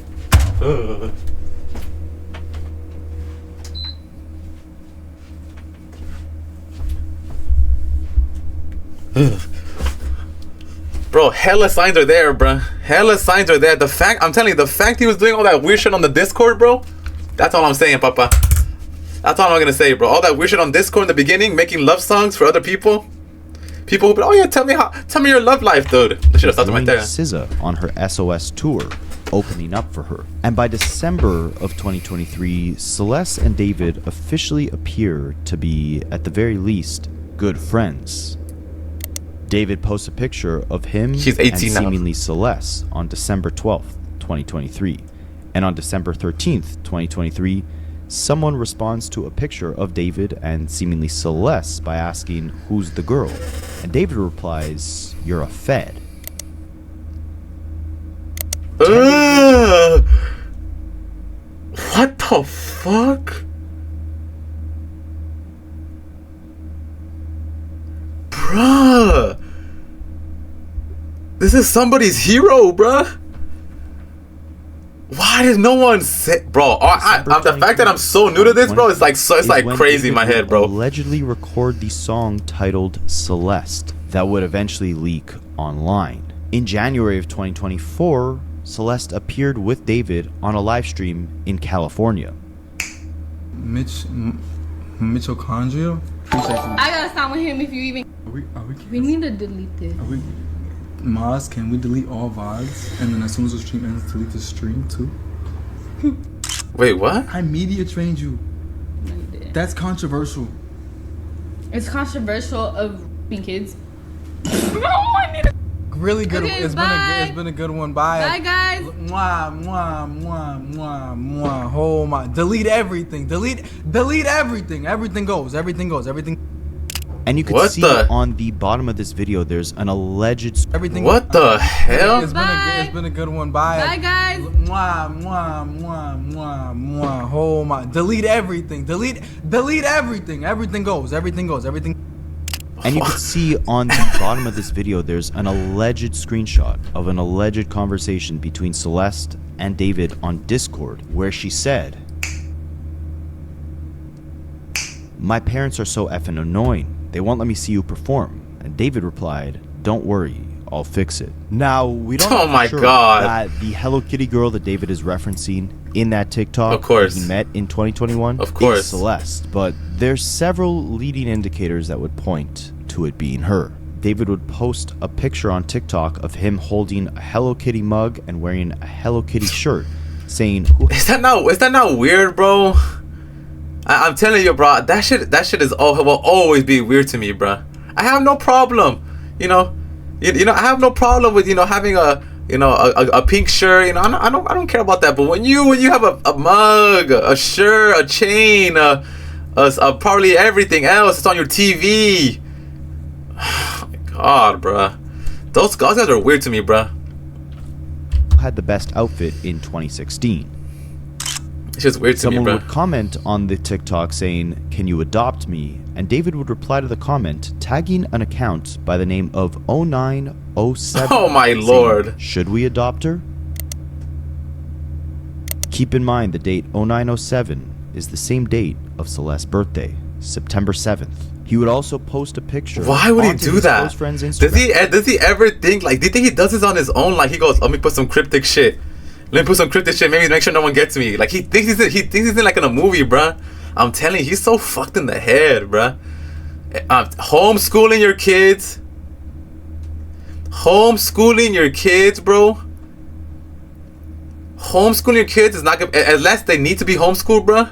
Speaker 1: Bro, hella signs are there, bro. Hella signs are there. The fact, I'm telling you, the fact he was doing all that weird shit on the Discord, bro. That's all I'm saying, Papa. That's all I'm gonna say, bro. All that weird shit on Discord in the beginning, making love songs for other people. People who be, oh yeah, tell me your love life, dude. That should have stopped right there.
Speaker 3: SZA on her SOS tour, opening up for her. And by December of 2023, Celeste and David officially appear to be, at the very least, good friends. David posts a picture of him and seemingly Celeste on December 12th, 2023. And on December 13th, 2023, someone responds to a picture of David and seemingly Celeste by asking, who's the girl? And David replies, you're a fed.
Speaker 1: What the fuck? Bruh. This is somebody's hero, bruh. Why did no one say, bro? The fact that I'm so new to this, bro, it's like crazy in my head, bro.
Speaker 3: Allegedly record the song titled Celeste that would eventually leak online. In January of 2024, Celeste appeared with David on a live stream in California.
Speaker 2: Mitochondria?
Speaker 8: I gotta stop with him if you even. We need to delete this.
Speaker 2: Maz, can we delete all VODs? And then as soon as the stream ends, delete the stream too?
Speaker 1: Wait, what?
Speaker 2: I media trained you.
Speaker 8: No, you didn't.
Speaker 2: That's controversial.
Speaker 8: It's controversial of being kids. I need to.
Speaker 2: Really good.
Speaker 8: Okay,
Speaker 2: it's been a good one. Bye.
Speaker 8: Bye, guys.
Speaker 2: Mwah, mwah, mwah, mwah, mwah. Oh my. Delete everything. Delete everything. Everything goes. Everything.
Speaker 3: And you can see on the bottom of this video, there's an alleged...
Speaker 2: Everything.
Speaker 1: What the hell?
Speaker 2: It's been a good one. Bye.
Speaker 8: Bye, guys.
Speaker 2: Mwah, mwah, mwah, mwah, mwah. Oh my. Delete everything. Delete everything. Everything goes. Everything.
Speaker 3: And you can see on the bottom of this video, there's an alleged screenshot of an alleged conversation between Celeste and David on Discord, where she said, "My parents are so effing annoying. They won't let me see you perform." And David replied, "Don't worry, I'll fix it." Now, we don't know for sure that the Hello Kitty girl that David is referencing in that TikTok
Speaker 1: of course
Speaker 3: that he met in 2021
Speaker 1: of course
Speaker 3: is Celeste, but there's several leading indicators that would point to it being her. David would post a picture on TikTok of him holding a Hello Kitty mug and wearing a Hello Kitty shirt, saying,
Speaker 1: Is that not weird, bro? I'm telling you, bro, that shit will always be weird to me, bro. I have no problem, you know, I have no problem with, having a pink shirt, I don't care about that. But when you have a mug, a shirt, a chain, probably everything else, it's on your TV. Oh my god, bro, those guys are weird to me, bro.
Speaker 3: Had the best outfit in 2016.
Speaker 1: It's just weird to me, bro.
Speaker 3: Someone would comment on the TikTok saying, "Can you adopt me?" And David would reply to the comment, tagging an account by the name of 0907.
Speaker 1: Oh my lord.
Speaker 3: Should we adopt her? Keep in mind the date 0907 is the same date of Celeste's birthday, September 7th. He would also post a picture.
Speaker 1: Why would he do that?
Speaker 3: Close friend's Instagram.
Speaker 1: Does he ever think, like, do you think he does this on his own? Like, he goes, let me put some cryptic shit. Maybe make sure no one gets me. Like, he thinks he's in like in a movie, bruh. I'm telling you, he's so fucked in the head, bruh. Homeschooling your kids. Homeschooling your kids, bro. Homeschooling your kids is not good unless they need to be homeschooled, bruh.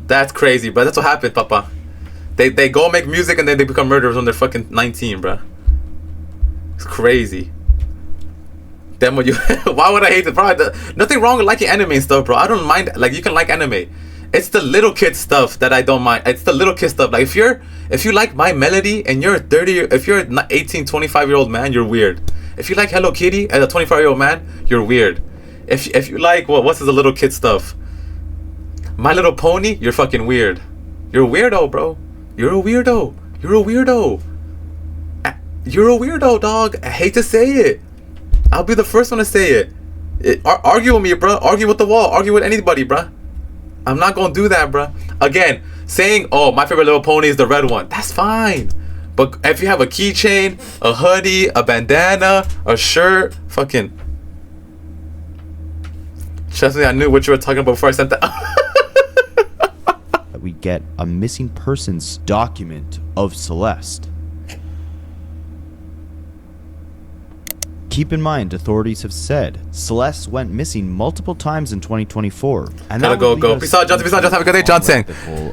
Speaker 1: That's crazy, bro. That's what happened, Papa. They go make music and then they become murderers when they're fucking 19, bro. It's crazy. Then when you, why would I hate it? Bro, nothing wrong with liking anime and stuff, bro. I don't mind. Like, you can like anime. It's the little kid stuff that I don't mind. It's the little kid stuff. Like, if you like My Melody and you're 30, if you're an 18, 25-year-old man, you're weird. If you like Hello Kitty as a 25-year-old man, you're weird. If you like what's the little kid stuff? My Little Pony, you're fucking weird. You're a weirdo, bro. You're a weirdo. You're a weirdo. You're a weirdo, dog. I hate to say it. I'll be the first one to say it. Argue with me, bro. Argue with the wall. Argue with anybody, bro. I'm not gonna do that, bro. Again, saying, oh, my favorite Little Pony is the red one. That's fine. But if you have a keychain, a hoodie, a bandana, a shirt, fucking... Trust me, I knew what you were talking about before I sent that.
Speaker 3: We get a missing persons document of Celeste. Keep in mind, authorities have said Celeste went missing multiple times in 2024. And
Speaker 1: gotta go. Peace out, Johnson. Peace out, Johnson. Have a good day, Johnson.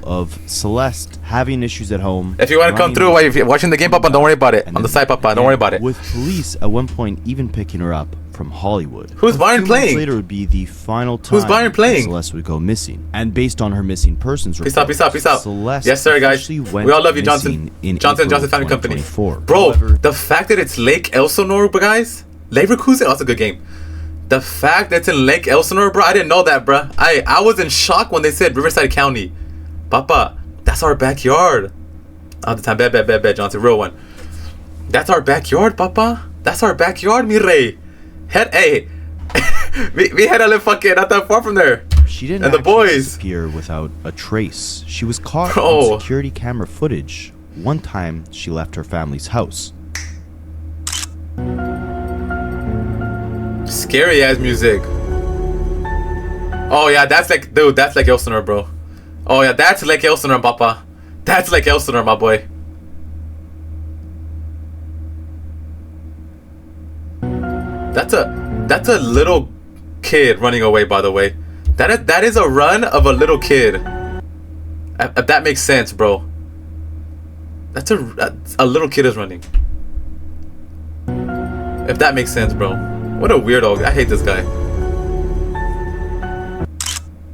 Speaker 3: Of Celeste having issues at home.
Speaker 1: If you want to come through while you're watching the game, Papa, don't worry about it. On the side, Papa, don't worry about it.
Speaker 3: With police at one point even picking her up from Hollywood.
Speaker 1: Who's Byron playing?
Speaker 3: Later would be the final time.
Speaker 1: Who's Byron playing?
Speaker 3: Celeste would go missing, and based on her missing persons report,
Speaker 1: peace out.
Speaker 3: Celeste
Speaker 1: yes, sir, guys. We all love you, Johnson. Johnson Family Company. Bro, the fact that it's Lake Elsinore, guys. Leverkusen, that's a good game. The fact that it's in Lake Elsinore, bro, I didn't know that, bro. I was in shock when they said Riverside County. Papa, that's our backyard. All the time, bet, Johnson, real one. That's our backyard, Papa. That's our backyard, mi rey. Hey, we had to live fucking not that far from there.
Speaker 3: She didn't
Speaker 1: and the boys
Speaker 3: disappear without a trace. She was caught on security camera footage. One time, she left her family's house.
Speaker 1: Scary ass music. Oh yeah, that's like, dude, that's like Elsinore, bro. Oh yeah, that's like Elsinore, Papa. That's like Elsinore, my boy. That's a little kid running away, by the way. That is a run of a little kid. If that makes sense, bro. That's a little kid is running. If that makes sense, bro. What a weirdo. I hate this guy.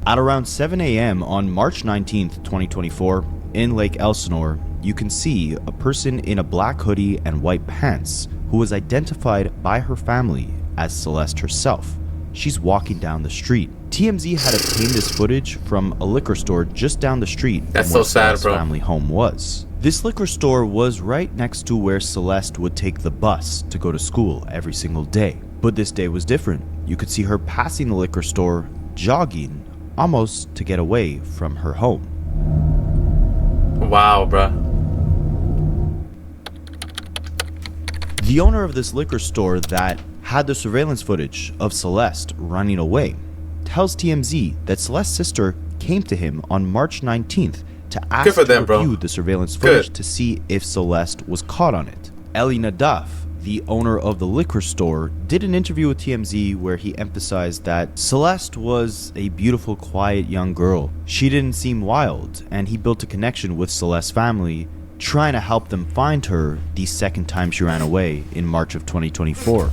Speaker 3: At around 7 a.m. on March 19th, 2024, in Lake Elsinore, you can see a person in a black hoodie and white pants who was identified by her family as Celeste herself. She's walking down the street. TMZ had obtained this footage from a liquor store just down the street
Speaker 1: That's
Speaker 3: from where
Speaker 1: so sad,
Speaker 3: Celeste's
Speaker 1: bro.
Speaker 3: family home was. This liquor store was right next to where Celeste would take the bus to go to school every single day. But this day was different. You could see her passing the liquor store, jogging, almost to get away from her home.
Speaker 1: Wow, bruh.
Speaker 3: The owner of this liquor store that had the surveillance footage of Celeste running away tells TMZ that Celeste's sister came to him on March 19th to ask to review the surveillance footage to see if Celeste was caught on it. Eli Nadaf, the owner of the liquor store, did an interview with TMZ where he emphasized that Celeste was a beautiful, quiet young girl. She didn't seem wild, and he built a connection with Celeste's family, trying to help them find her the second time she ran away in March of 2024.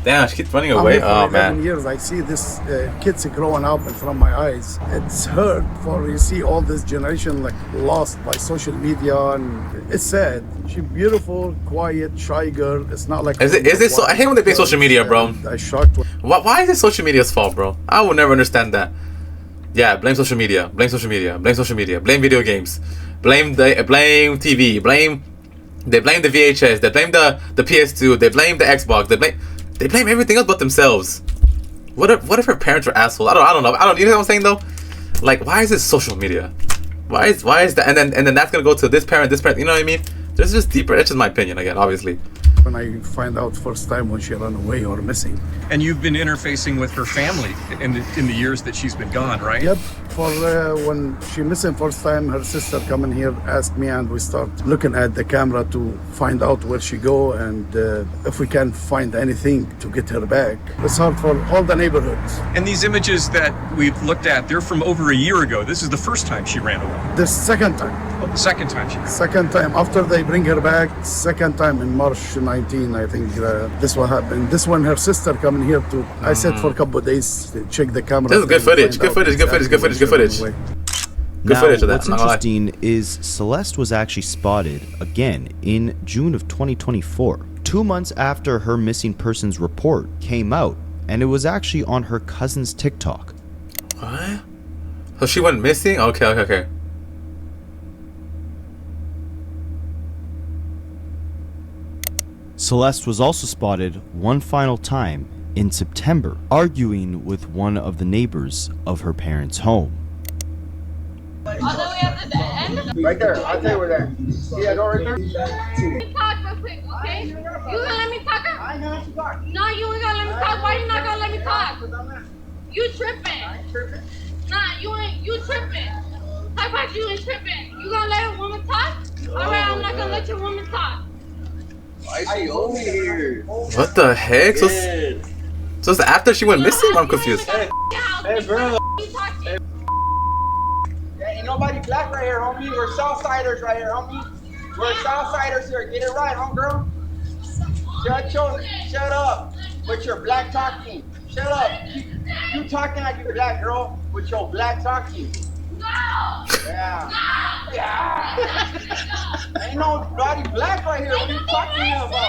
Speaker 1: Damn, she keeps running away. Oh man.
Speaker 9: Years I see this kids growing up in front of my eyes. It's hurt for you see all this generation like lost by social media, and it's sad. She's beautiful, quiet, shy girl. It's not like.
Speaker 1: Is it so? I hate when they blame social media, bro.
Speaker 9: I shocked.
Speaker 1: Why is it social media's fault, bro? I will never understand that. Yeah, blame social media. Blame social media. Blame social media. Blame video games. Blame TV. They blame the VHS. They blame the PS2. They blame the Xbox. They blame everything else but themselves. What if her parents are assholes? I don't know. You know what I'm saying though? Like, why is it social media? Why is that? And then that's gonna go to this parent. You know what I mean? There's just deeper. That's just my opinion again, obviously.
Speaker 9: When I find out first time when she ran away or missing.
Speaker 10: And you've been interfacing with her family in the years that she's been gone, right?
Speaker 9: Yep. For when she missing first time, her sister come in here, asked me, and we start looking at the camera to find out where she go and if we can find anything to get her back. It's hard for all the neighborhoods.
Speaker 10: And these images that we've looked at, they're from over a year ago. This is the first time she ran away.
Speaker 9: The second time.
Speaker 10: Oh, the second time she.
Speaker 9: Second time after they bring her back. Second time in March 19, I think this what happened. This one, her sister coming here to. I said for a couple of days, they check the camera.
Speaker 1: This is good footage. Good footage. Good footage. Good footage. Good footage. Good footage of that.
Speaker 3: What's interesting is Celeste was actually spotted again in June of 2024, 2 months after her missing persons report came out, and it was actually on her cousin's TikTok.
Speaker 1: What? So she went missing? Okay.
Speaker 3: Celeste was also spotted one final time in September, arguing with one of the neighbors of her parents' home.
Speaker 11: All the way up to the end? Right there. I'll tell you where that. See that door right there? Let me talk real quick, okay? You gonna let me talk? I ain't gonna let you talk. No, you ain't gonna let me talk. Why you not gonna let me talk? You tripping. I ain't tripping. Nah, you tripping. How about you ain't tripping? You gonna let a woman talk? Alright, I'm not gonna let your woman talk.
Speaker 12: Why is she over here?
Speaker 1: What the heck? So it's after she went missing? I'm confused.
Speaker 11: Hey, bro. Ain't nobody black right here, homie. We're Southsiders right here, homie. We're Southsiders here. Get it right, homegirl. Shut up with your black talking. Shut up. You talking like you black, girl, with your black talking. Yeah. Ain't nobody black right here. What are you talking about?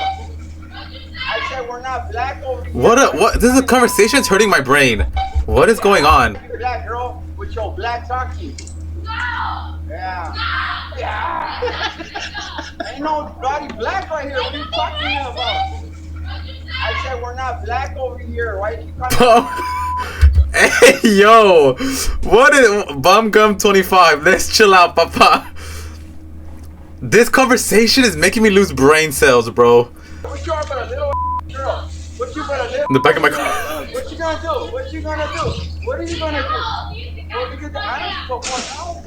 Speaker 11: I said we're not black over here.
Speaker 1: What? This is a conversation that's hurting my brain. What is going on?
Speaker 11: You black girl with your black talking. Yeah. Ain't nobody black right here. What are you talking about? I said we're not black over here. Why you coming?
Speaker 1: Hey, yo. What is Bumgum 25? Let's chill out, papa. This conversation is making me lose brain cells, bro.
Speaker 11: What you are but a little girl? What you but a little?
Speaker 1: In the back of my car.
Speaker 11: What you gonna do? What you gonna do? What are you gonna do?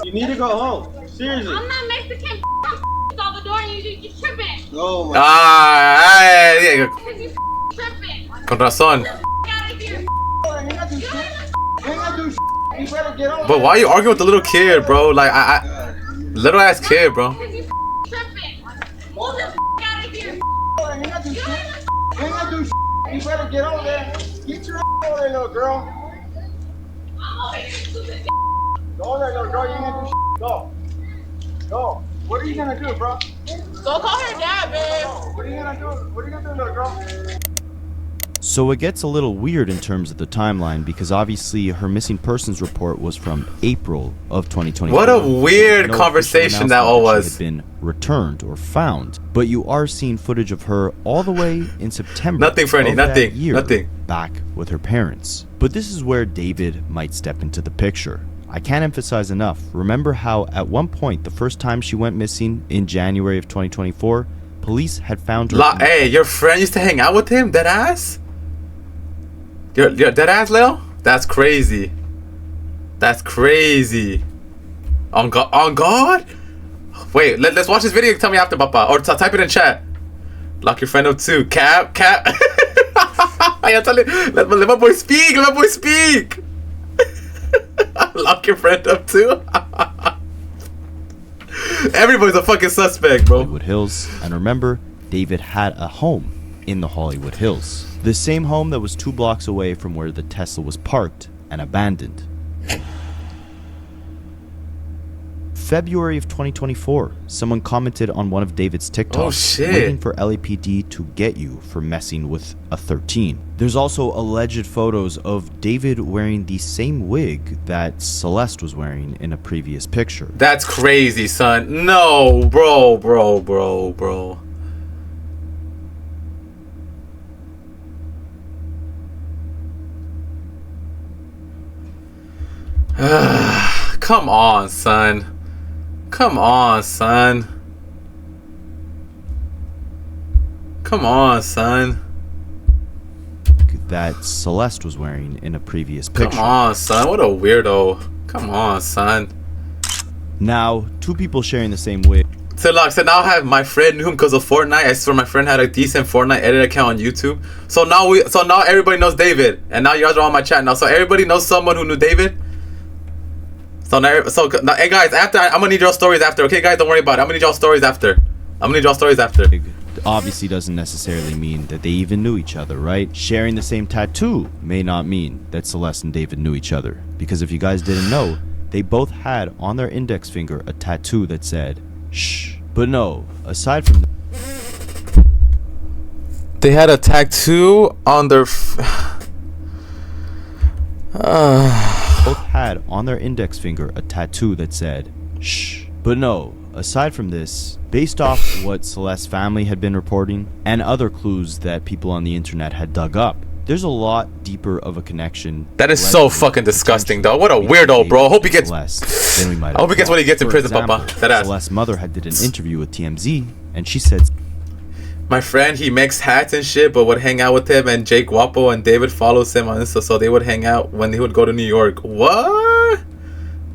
Speaker 11: You need to go home. Seriously.
Speaker 8: I'm not Mexican. All the door and you tripping.
Speaker 11: Oh my.
Speaker 1: Yeah. Con razón. But why are you arguing with the little kid, bro? Like, little ass kid, bro.
Speaker 11: You better get over there. Get your over there, little girl. Go there, little girl. You ain't gonna do Go. What are you gonna do, bro?
Speaker 8: Go call her dad, babe.
Speaker 11: What are you gonna do? What are you gonna do, little girl?
Speaker 3: So it gets a little weird in terms of the timeline because obviously her missing persons report was from April of 2020.
Speaker 1: What a weird conversation that all was.
Speaker 3: She had been returned or found, but you are seeing footage of her all the way in September.
Speaker 1: Nothing, Freddie. Nothing.
Speaker 3: Nothing. Back with her parents. But this is where David might step into the picture. I can't emphasize enough. Remember how at one point, the first time she went missing in January of 2024, police had found her.
Speaker 1: Hey, your friend used to hang out with him? Dead ass? You're dead ass, Leo? That's crazy. That's crazy. On God? Wait, let's watch this video. Tell me after, papa. Or type it in chat. Lock your friend up too. Cap. Let my boy speak. Let my boy speak. Lock your friend up too. Everybody's a fucking suspect, bro.
Speaker 3: Hollywood Hills. And remember, David had a home in the Hollywood Hills. The same home that was 2 blocks away from where the Tesla was parked and abandoned. February of 2024, someone commented on one of David's TikToks,
Speaker 1: oh, shit.
Speaker 3: Waiting for LAPD to get you for messing with a 13. There's also alleged photos of David wearing the same wig that Celeste was wearing in a previous picture.
Speaker 1: That's crazy, son. No, bro. Come on, son. Come on, son.
Speaker 3: That Celeste was wearing in a previous picture.
Speaker 1: Come on, son. What a weirdo. Come on, son.
Speaker 3: Now, 2 people sharing the same wig.
Speaker 1: So now I have my friend knew him because of Fortnite. I swear my friend had a decent Fortnite edit account on YouTube. So now everybody knows David. And now you guys are on my chat now. So everybody knows someone who knew David. Now, hey guys, after I'm gonna need y'all stories after. Okay, guys, don't worry about it. I'm gonna need y'all stories after.
Speaker 3: Obviously doesn't necessarily mean that they even knew each other, right? Sharing the same tattoo may not mean that Celeste and David knew each other. Because if you guys didn't know, they both had on their index finger a tattoo that said, shh. But no, aside from
Speaker 1: they had a tattoo on their
Speaker 3: both had on their index finger a tattoo that said, shh. But no, aside from this, based off what Celeste's family had been reporting and other clues that people on the internet had dug up, there's a lot deeper of a connection.
Speaker 1: That is so fucking disgusting, though. What a weirdo, bro. I hope he gets. I hope he gets what he gets in prison, Papa. That ass.
Speaker 3: Celeste's mother had did an interview with TMZ, and she said,
Speaker 1: "My friend, he makes hats and shit, but would hang out with him, and Jake Guapo and David follows him on Insta, so they would hang out when he would go to New York." What?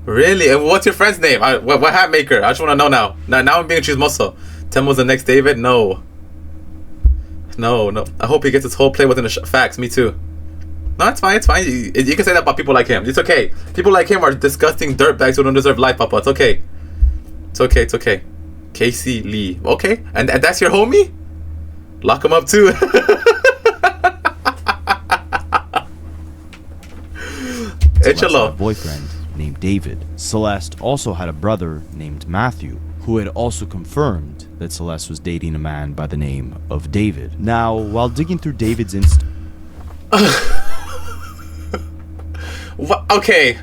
Speaker 1: Really? And what's your friend's name? What hat maker? I just want to know now. Now I'm being chismoso. Temo's the next David? No. I hope he gets his whole play within the facts. Me too. No, it's fine. You can say that about people like him. It's okay. People like him are disgusting dirtbags who don't deserve life, Papa. It's okay. It's okay. Casey Lee. Okay. And that's your homie? Lock him up too.
Speaker 3: Celeste had a boyfriend named David. Celeste also had a brother named Matthew, who had also confirmed that Celeste was dating a man by the name of David. Now, while digging through David's Insta...
Speaker 1: Okay,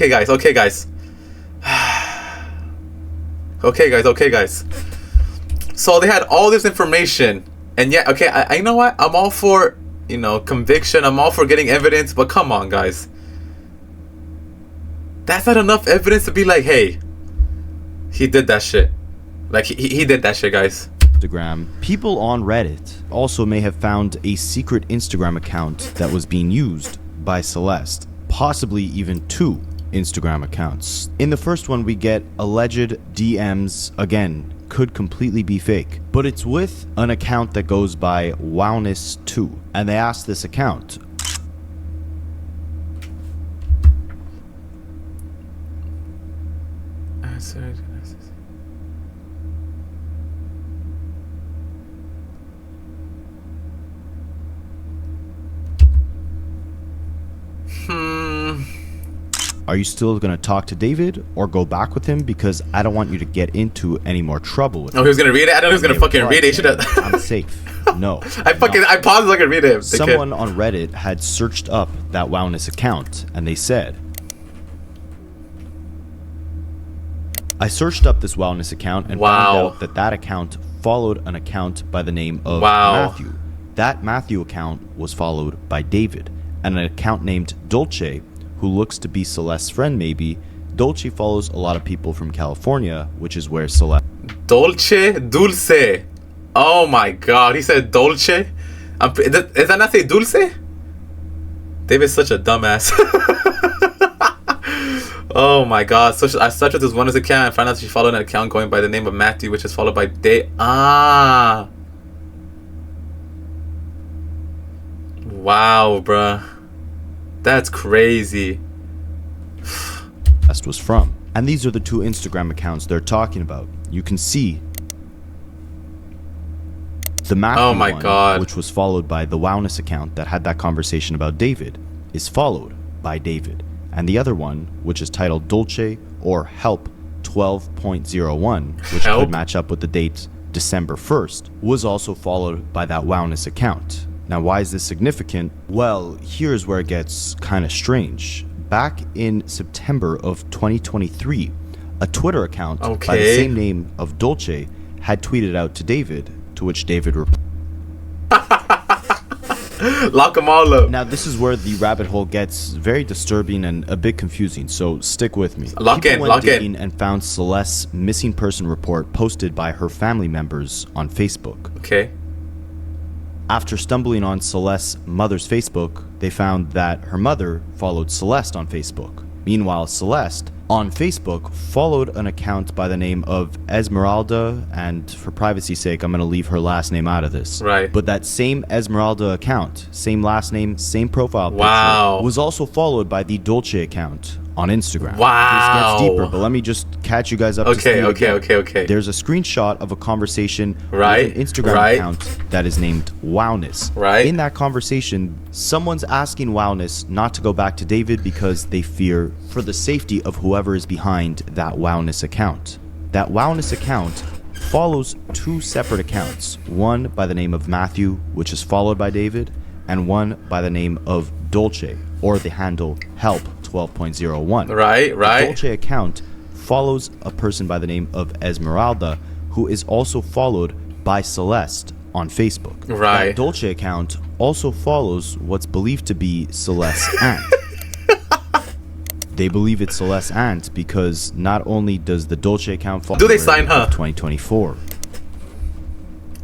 Speaker 1: guys. Okay, guys. So they had all this information, and yet, okay, I you know what? I'm all for, conviction. I'm all for getting evidence, but come on, guys. That's not enough evidence to be like, hey, he did that shit. Like, he did that shit, guys.
Speaker 3: Instagram. People on Reddit also may have found a secret Instagram account that was being used by Celeste. Possibly even 2 Instagram accounts. In the first one, we get alleged DMs. Again, could completely be fake. But it's with an account that goes by Wowness2. And they asked this account, are you still going to talk to David or go back with him? Because I don't want you to get into any more trouble with him.
Speaker 1: Oh, he was going to read it? I don't know he was going to fucking read it. He should have.
Speaker 3: I'm safe. No.
Speaker 1: I paused so I could read it.
Speaker 3: Someone on Reddit had searched up that Wowness account, and they said, I searched up this Wowness account and found out that account followed an account by the name of Matthew. That Matthew account was followed by David, and an account named Dolce, who looks to be Celeste's friend maybe. Dolce follows a lot of people from California, which is where Celeste...
Speaker 1: Dulce. Oh my god, he said Dolce? Does that not say Dulce? David's such a dumbass. Oh my god. So I searched with this Wowness account and found out she followed an account going by the name of Matthew, which is followed by Wow, bruh. That's crazy.
Speaker 3: was from. And these are the 2 Instagram accounts they're talking about. You can see the Matthew one, which was followed by the Wowness account that had that conversation about David, is followed by David. And the other one, which is titled Dolce or Help 12.01, which could match up with the date December 1st, was also followed by that Wowness account. Now, why is this significant? Well, here's where it gets kind of strange. Back in September of 2023, a Twitter account by the same name of Dolce had tweeted out to David, to which David replied.
Speaker 1: Lock them all up.
Speaker 3: Now, this is where the rabbit hole gets very disturbing and a bit confusing, so stick with me.
Speaker 1: Lock in.
Speaker 3: And found Celeste's missing person report posted by her family members on Facebook.
Speaker 1: Okay.
Speaker 3: After stumbling on Celeste's mother's Facebook, they found that her mother followed Celeste on Facebook. Meanwhile, Celeste, on Facebook, followed an account by the name of Esmeralda, and for privacy's sake, I'm going to leave her last name out of this.
Speaker 1: Right.
Speaker 3: But that same Esmeralda account, same last name, same profile picture, was also followed by the Dolce account on Instagram.
Speaker 1: Wow.
Speaker 3: This gets deeper, but let me just catch you guys up to speed again. There's a screenshot of a conversation with an Instagram account that is named Wowness. In that conversation, someone's asking Wowness not to go back to David because they fear for the safety of whoever is behind that Wowness account. That Wowness account follows two separate accounts, one by the name of Matthew, which is followed by David, and one by the name of Dolce, or the handle help 12.01. The Dolce account follows a person by the name of Esmeralda, who is also followed by Celeste on Facebook. That Dolce account also follows what's believed to be Celeste's aunt. They believe it's Celeste's aunt because not only does the Dolce account follow,
Speaker 1: do they sign her?
Speaker 3: 2024.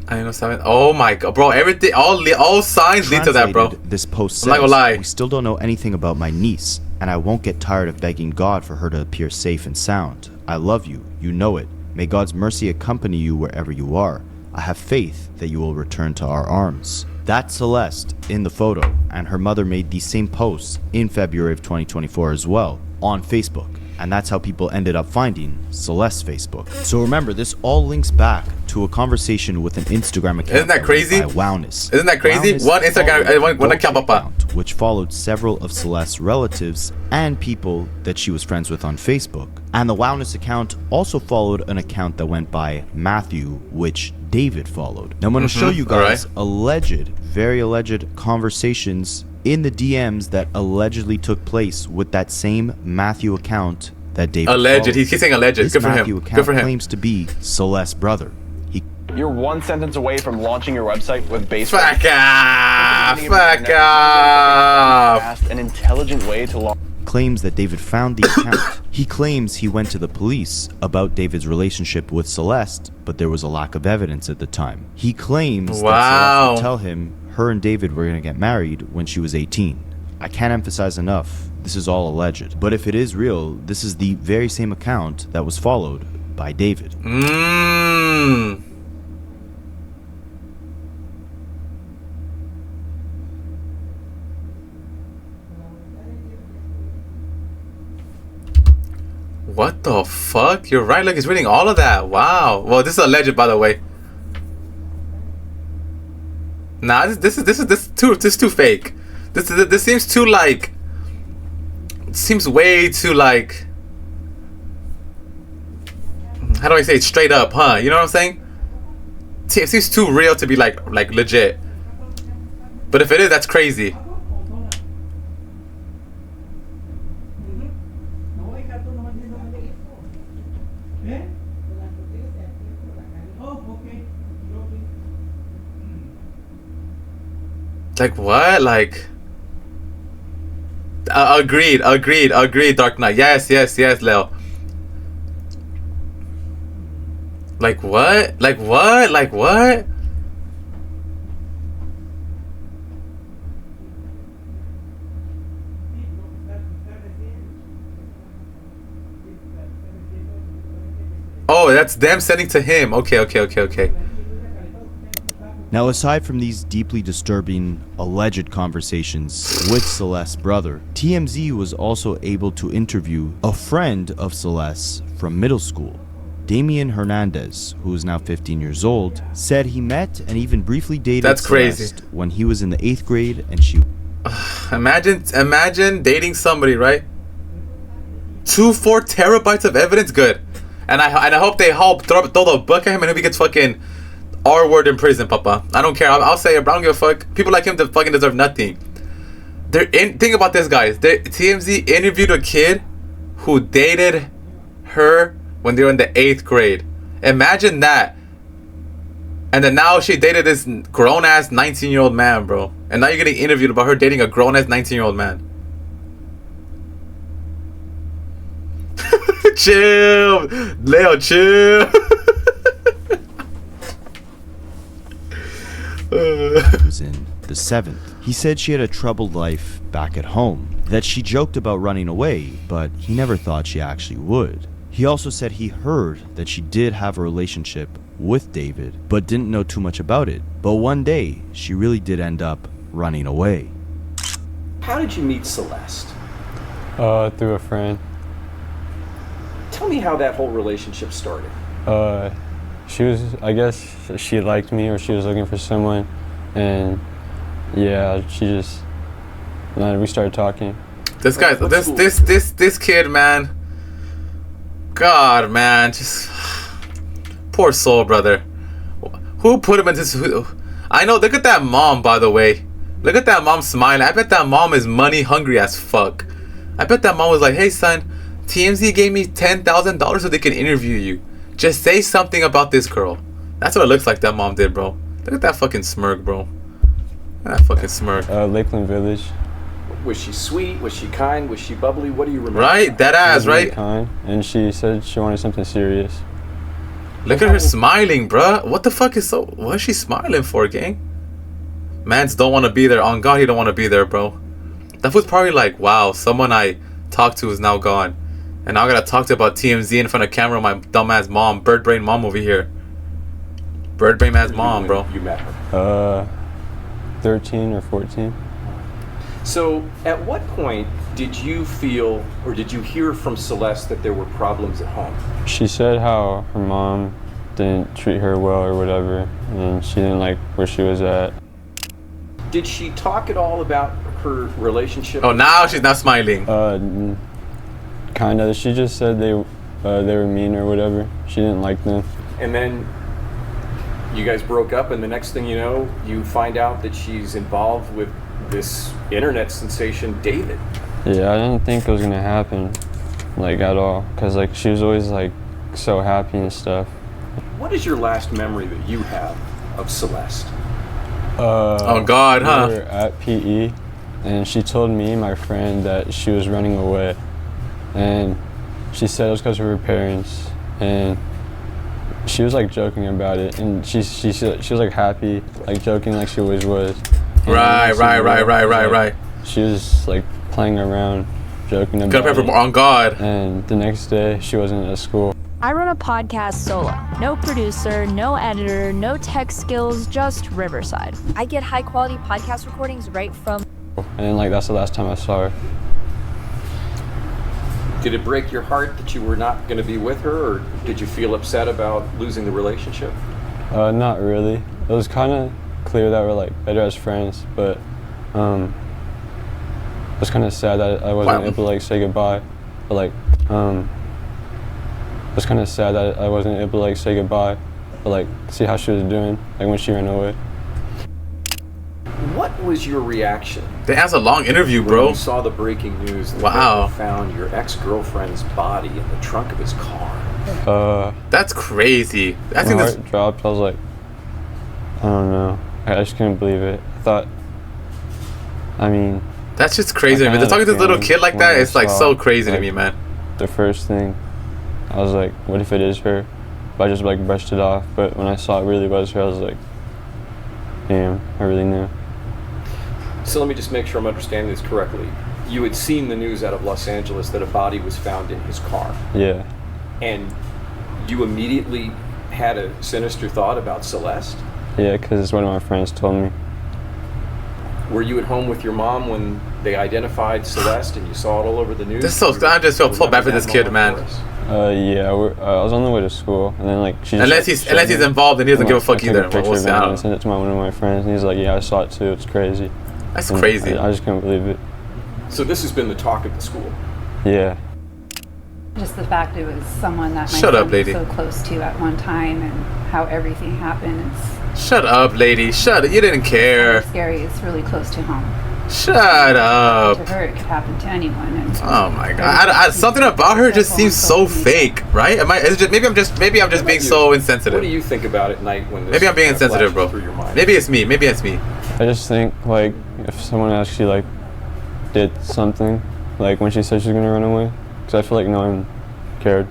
Speaker 1: I know something. Oh my god, bro! Everything, all signs lead to that, bro.
Speaker 3: This post says,
Speaker 1: I'm not gonna lie.
Speaker 3: We still don't know anything about my niece, and I won't get tired of begging God for her to appear safe and sound. I love you. You know it. May God's mercy accompany you wherever you are. I have faith that you will return to our arms. That's Celeste in the photo, and her mother made these same posts in February of 2024 as well on Facebook. And that's how people ended up finding Celeste's Facebook. So remember, this all links back to a conversation with an Instagram account.
Speaker 1: Isn't that crazy?
Speaker 3: Wowness.
Speaker 1: Isn't that crazy?
Speaker 3: Wowness
Speaker 1: One Instagram, one
Speaker 3: account, which followed several of Celeste's relatives and people that she was friends with on Facebook. And the Wowness account also followed an account that went by Matthew, which David followed. Now I'm going to show you guys very alleged conversations in the DMs that allegedly took place with that same Matthew account that David
Speaker 1: alleged.
Speaker 3: followed.
Speaker 1: He's saying alleged.
Speaker 3: This
Speaker 1: Good for
Speaker 3: Matthew
Speaker 1: him.
Speaker 3: account
Speaker 1: Good for him.
Speaker 3: claims to be Celeste's brother.
Speaker 13: You're one sentence away from launching your website with base.
Speaker 1: Fuck off! Fuck off!
Speaker 13: An intelligent way to launch.
Speaker 3: Claims that David found the account. He claims he went to the police about David's relationship with Celeste, but there was a lack of evidence at the time. He claims that Celeste would tell him her and David were going to get married when she was 18. I can't emphasize enough, this is all alleged. But if it is real, this is the very same account that was followed by David.
Speaker 1: What the fuck? You're right. Look, he's reading all of that. Wow. Well, this is alleged, by the way. Nah, this is too fake. This seems too like. Seems way too like. How do I say it? Straight up, huh? You know what I'm saying? It seems too real to be like legit. But if it is, that's crazy. Like what? Like agreed, Dark Knight. Yes, Leo. Like what? Like what? Like what? Oh, that's them sending to him. Okay.
Speaker 3: Now, aside from these deeply disturbing alleged conversations with Celeste's brother, TMZ was also able to interview a friend of Celeste from middle school. Damian Hernandez, who is now 15 years old, said he met and even briefly dated Celeste when he was in the 8th grade and she...
Speaker 1: Imagine dating somebody, right? 4 terabytes of evidence? Good. And I hope they throw the book at him and if he gets fucking... R-word in prison, Papa. I don't care. I'll say it, but I don't give a fuck. People like him fucking deserve nothing. Think about this, guys. TMZ interviewed a kid who dated her when they were in the 8th grade. Imagine that. And then now she dated this grown-ass 19-year-old man, bro. And now you're getting interviewed about her dating a grown-ass 19-year-old man. Chill. Leo, chill.
Speaker 3: was in the 7th. He said she had a troubled life back at home, that she joked about running away, but he never thought she actually would. He also said he heard that she did have a relationship with David, but didn't know too much about it. But one day, she really did end up running away.
Speaker 14: How did you meet Celeste?
Speaker 15: Through a friend.
Speaker 14: Tell me how that whole relationship started.
Speaker 15: She was, I guess she liked me, or she was looking for someone, and yeah, we started talking.
Speaker 1: This guy, this kid, man. God, man, just poor soul, brother. Who put him in this? I know. Look at that mom, by the way. Look at that mom smiling. I bet that mom is money hungry as fuck. I bet that mom was like, "Hey, son, TMZ gave me $10,000 so they can interview you. Just say something about this girl." That's what it looks like that mom did, bro. Look at that fucking smirk, bro. That fucking smirk.
Speaker 15: Lakeland Village.
Speaker 14: Was she sweet? Was she kind? Was she bubbly? What do you remember?
Speaker 1: Right, that ass,
Speaker 15: She was really
Speaker 1: right?
Speaker 15: kind, and she said she wanted something serious.
Speaker 1: Look at her smiling, bruh. What the fuck is so? What is she smiling for, gang? Mans don't want to be there. On God, he don't want to be there, bro. That was probably like, wow, someone I talked to is now gone, and now I gotta talk to about TMZ in front of camera. My dumbass mom, bird brain mom over here. Bird brain ass mom, bro.
Speaker 14: You met her.
Speaker 15: 13 or 14.
Speaker 14: So, at what point did you feel, or did you hear from Celeste that there were problems at home?
Speaker 15: She said how her mom didn't treat her well or whatever, and she didn't like where she was at.
Speaker 14: Did she talk at all about her relationship?
Speaker 1: Oh, now she's not smiling.
Speaker 15: Kind of. She just said they were mean or whatever. She didn't like them.
Speaker 14: And then you guys broke up, and the next thing you know, you find out that she's involved with this internet sensation, David.
Speaker 15: Yeah, I didn't think it was gonna happen, like, at all, because like she was always like so happy and stuff.
Speaker 14: What is your last memory that you have of Celeste?
Speaker 1: Oh God, huh?
Speaker 15: We were at PE, and she told me and my friend that she was running away, and she said it was because of her parents, and she was like joking about it, and she was like happy, like joking like she always was.
Speaker 1: Right.
Speaker 15: She was like playing around, joking about it.
Speaker 1: On God.
Speaker 15: And the next day, she wasn't at school.
Speaker 16: I run a podcast solo. No producer, no editor, no tech skills, just Riverside. I get high quality podcast recordings right from...
Speaker 15: And like that's the last time I saw her.
Speaker 14: Did it break your heart that you were not going to be with her, or did you feel upset about losing the relationship?
Speaker 15: Not really. It was kind of clear that we're like better as friends, but it was kind of sad that I wasn't able to like say goodbye. But like it was kind of sad that I wasn't able to like say goodbye, but like see how she was doing, like when she ran away.
Speaker 14: What was your reaction?
Speaker 1: That's a long interview, bro.
Speaker 14: When you saw the breaking news that
Speaker 1: wow.
Speaker 14: they found your ex-girlfriend's body in the trunk of his car.
Speaker 1: That's crazy. I think
Speaker 15: my heart dropped. I was like, I don't know. I just couldn't believe it. I mean,
Speaker 1: that's just crazy. I mean, talking to this little kid like that, it's like so crazy to me, man.
Speaker 15: The first thing, I was like, what if it is her? But I just like brushed it off. But when I saw it really was her, I was like, damn, I really knew.
Speaker 14: So let me just make sure I'm understanding this correctly. You had seen the news out of Los Angeles that a body was found in his car.
Speaker 15: Yeah.
Speaker 14: And you immediately had a sinister thought about Celeste?
Speaker 15: Yeah, because one of my friends told me.
Speaker 14: Were you at home with your mom when they identified Celeste and you saw it all over the news?
Speaker 1: I just feel so bad for this kid, man.
Speaker 15: Yeah, I was on the way to school, and then like she
Speaker 1: unless he's involved and he doesn't give a fuck either.
Speaker 15: I took a picture of it and sent it to one of my friends, and he's like, "Yeah, I saw it too. It's crazy."
Speaker 1: That's crazy.
Speaker 15: I just couldn't believe it.
Speaker 14: So this has been the talk of the school.
Speaker 15: Yeah.
Speaker 17: Just the fact it was someone that my
Speaker 1: son
Speaker 17: was so close to at one time, and how everything happened.
Speaker 1: Shut up, lady. Shut up. You didn't care.
Speaker 17: It's scary. It's really close to home.
Speaker 1: Shut up.
Speaker 17: To her, it could happen to anyone. And
Speaker 1: oh my God! Something about her just seems so fake, right? Maybe I'm just being so insensitive.
Speaker 14: What do you think about at night when this
Speaker 1: maybe I'm being insensitive, bro. Maybe it's me.
Speaker 15: I just think like if someone actually like did something, like when she said she was gonna run away, because I feel like no one cared.